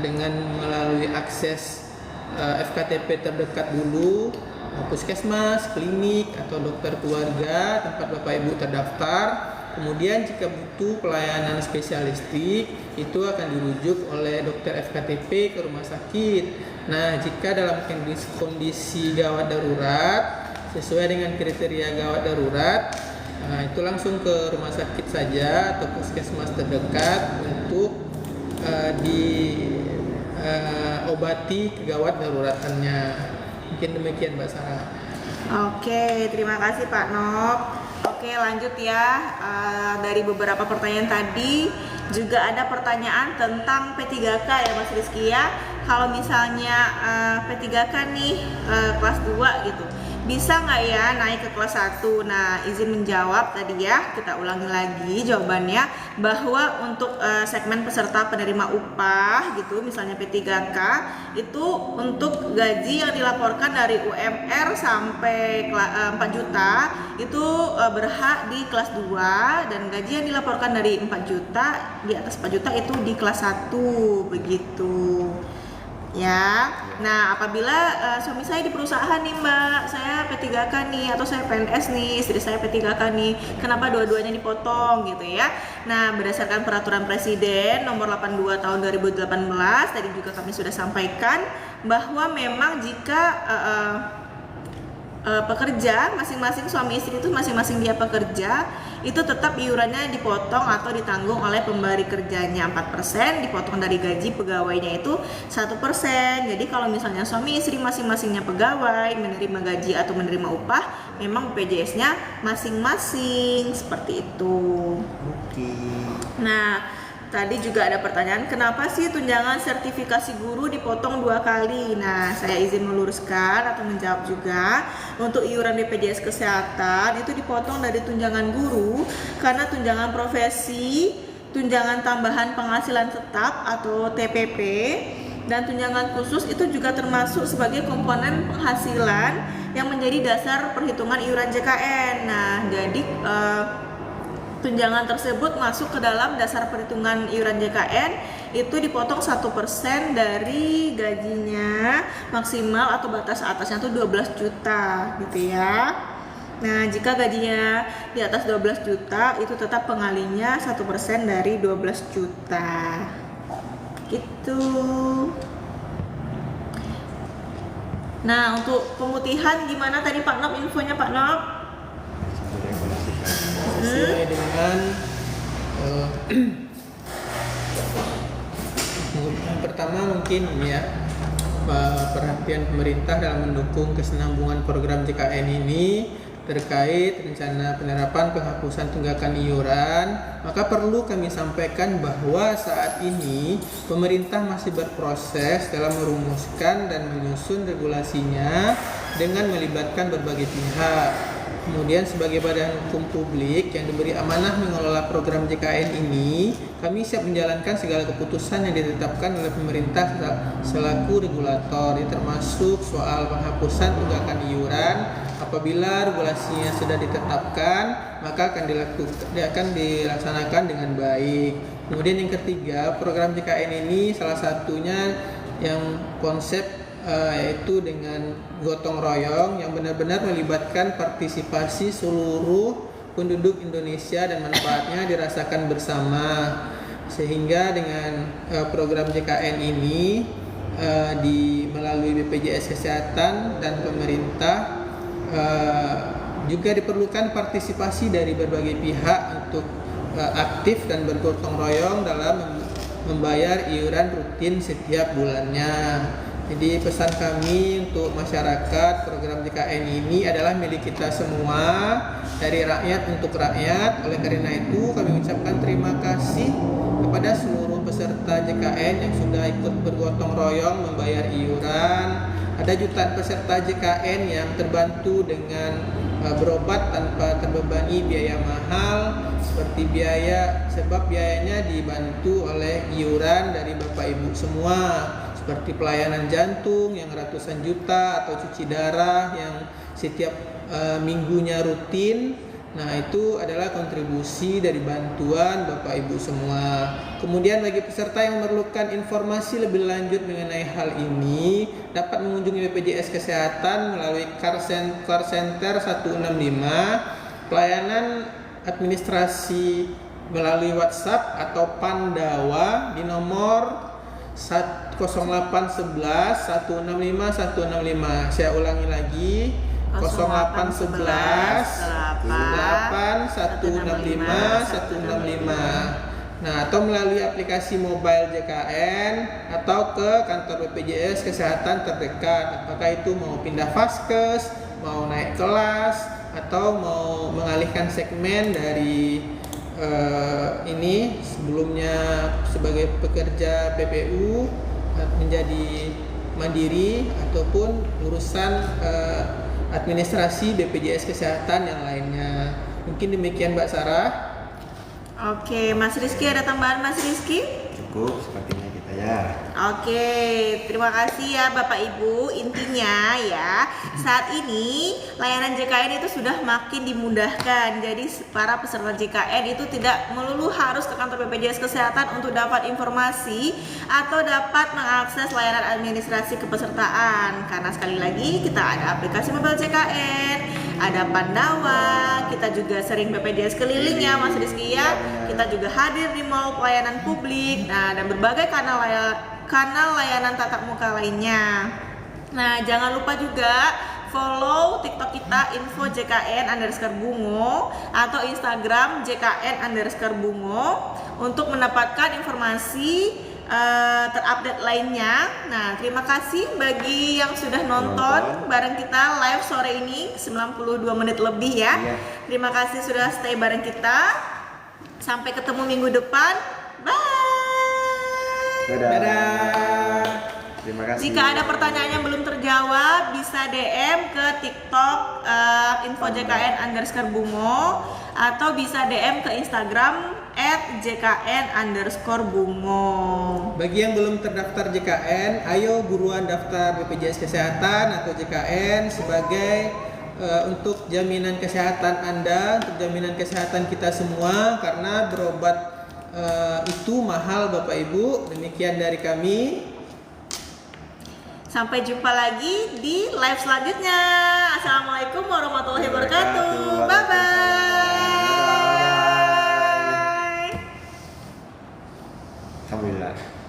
S5: dengan melalui akses FKTP terdekat dulu, puskesmas, klinik, atau dokter keluarga tempat Bapak Ibu terdaftar. Kemudian jika butuh pelayanan spesialistik, itu akan dirujuk oleh dokter FKTP ke rumah sakit. Nah, jika dalam kondisi gawat darurat sesuai dengan kriteria gawat darurat, nah itu langsung ke rumah sakit saja atau puskesmas terdekat untuk diobati kegawat daruratannya. Mungkin demikian Mbak Sarah.
S2: Oke, terima kasih Pak Nop. Oke, lanjut ya. Dari beberapa pertanyaan tadi juga ada pertanyaan tentang P3K ya Mas Rizky ya. Kalau misalnya P3K nih kelas 2 gitu, bisa nggak ya naik ke kelas 1? Nah, izin menjawab tadi ya, kita ulangi lagi jawabannya, bahwa untuk segmen peserta penerima upah gitu, misalnya P3K, itu untuk gaji yang dilaporkan dari UMR sampai 4 juta itu berhak di kelas 2, dan gaji yang dilaporkan dari 4 juta di atas 4 juta itu di kelas 1 begitu. Ya, nah apabila suami saya di perusahaan nih Mbak, saya P3K nih, atau saya PNS nih, istri saya P3K nih, kenapa dua-duanya dipotong gitu ya? Nah, berdasarkan peraturan Presiden nomor 82 tahun 2018, tadi juga kami sudah sampaikan bahwa memang jika pekerja masing-masing, suami istri itu masing-masing dia pekerja, itu tetap iurannya dipotong atau ditanggung oleh pemberi kerjanya 4%, dipotong dari gaji pegawainya itu 1%. Jadi kalau misalnya suami istri masing-masingnya pegawai, menerima gaji atau menerima upah, memang BPJS-nya masing-masing seperti itu.
S4: Oke.
S2: Nah, tadi juga ada pertanyaan, kenapa sih tunjangan sertifikasi guru dipotong 2 kali? Nah, saya izin meluruskan atau menjawab juga. Untuk iuran BPJS Kesehatan itu dipotong dari tunjangan guru karena tunjangan profesi, tunjangan tambahan penghasilan tetap atau TPP, dan tunjangan khusus itu juga termasuk sebagai komponen penghasilan yang menjadi dasar perhitungan iuran JKN. Nah, jadi tunjangan tersebut masuk ke dalam dasar perhitungan iuran JKN, itu dipotong 1% dari gajinya maksimal atau batas atasnya itu 12 juta gitu ya. Nah, jika gajinya di atas 12 juta itu tetap pengalinya 1% dari 12 juta gitu. Nah, untuk pemutihan gimana tadi Pak Nop, infonya Pak Nop?
S5: Sesuai dengan yang pertama mungkin ini ya, perhatian pemerintah dalam mendukung kesinambungan program JKN ini terkait rencana penerapan penghapusan tunggakan iuran, maka perlu kami sampaikan bahwa saat ini pemerintah masih berproses dalam merumuskan dan menyusun regulasinya dengan melibatkan berbagai pihak. Kemudian sebagai badan hukum publik yang diberi amanah mengelola program JKN ini, kami siap menjalankan segala keputusan yang ditetapkan oleh pemerintah selaku regulator, termasuk soal penghapusan tunggakan iuran. Apabila regulasinya sudah ditetapkan, maka akan dilaksanakan dengan baik. Kemudian yang ketiga, program JKN ini salah satunya yang konsep yaitu dengan gotong royong yang benar-benar melibatkan partisipasi seluruh penduduk Indonesia dan manfaatnya dirasakan bersama, sehingga dengan program JKN ini melalui BPJS Kesehatan dan pemerintah juga diperlukan partisipasi dari berbagai pihak untuk aktif dan bergotong royong dalam membayar iuran rutin setiap bulannya. Jadi pesan kami untuk masyarakat, program JKN ini adalah milik kita semua, dari rakyat untuk rakyat. Oleh karena itu kami ucapkan terima kasih kepada seluruh peserta JKN yang sudah ikut bergotong royong membayar iuran. Ada jutaan peserta JKN yang terbantu dengan berobat tanpa terbebani biaya mahal, seperti sebab biayanya dibantu oleh iuran dari Bapak Ibu semua, seperti pelayanan jantung yang ratusan juta atau cuci darah yang setiap minggunya rutin. Nah, itu adalah kontribusi dari bantuan Bapak Ibu semua. Kemudian bagi peserta yang memerlukan informasi lebih lanjut mengenai hal ini, dapat mengunjungi BPJS Kesehatan melalui Car Center 165, pelayanan administrasi melalui WhatsApp atau Pandawa di nomor 0811 165 165. Saya ulangi lagi, 0811 8 165 165. Nah, atau melalui aplikasi mobile JKN atau ke kantor BPJS Kesehatan terdekat. Apakah itu mau pindah vaskes, mau naik kelas, atau mau mengalihkan segmen dari ini sebelumnya sebagai pekerja PPU menjadi mandiri, ataupun urusan administrasi BPJS Kesehatan yang lainnya. Mungkin demikian Mbak Sarah.
S2: Oke, Mas Rizky ada tambahan Mas Rizky?
S4: Cukup sepertinya kita ya.
S2: Oke, terima kasih ya Bapak Ibu. Intinya ya, saat ini layanan JKN itu sudah makin dimudahkan. Jadi para peserta JKN itu tidak melulu harus ke kantor BPJS Kesehatan untuk dapat informasi atau dapat mengakses layanan administrasi kepesertaan. Karena sekali lagi kita ada aplikasi mobile JKN, ada Pandawa, kita juga sering BPJS keliling ya Mas Rizky ya. Kita juga hadir di mall pelayanan publik. Nah, dan berbagai kanal layanan tatap muka lainnya. Nah, jangan lupa juga follow TikTok kita info JKN_Bungo atau Instagram JKN_Bungo untuk mendapatkan informasi terupdate lainnya. Nah, terima kasih bagi yang sudah nonton bareng kita live sore ini 92 menit lebih ya.
S4: Iya.
S2: Terima kasih sudah stay bareng kita. Sampai ketemu minggu depan. Bye.
S5: Dadah.
S4: Terima kasih.
S2: Jika ada pertanyaan yang belum terjawab, bisa DM ke TikTok info JKN_Bungo atau bisa DM ke Instagram @JKN_Bungo.
S5: Bagi yang belum terdaftar JKN, ayo buruan daftar BPJS Kesehatan atau JKN sebagai untuk jaminan kesehatan Anda, untuk jaminan kesehatan kita semua, karena berobat itu mahal Bapak Ibu. Demikian dari kami.
S2: Sampai jumpa lagi di live selanjutnya. Assalamualaikum warahmatullahi wabarakatuh. Bye bye.
S4: Alhamdulillah.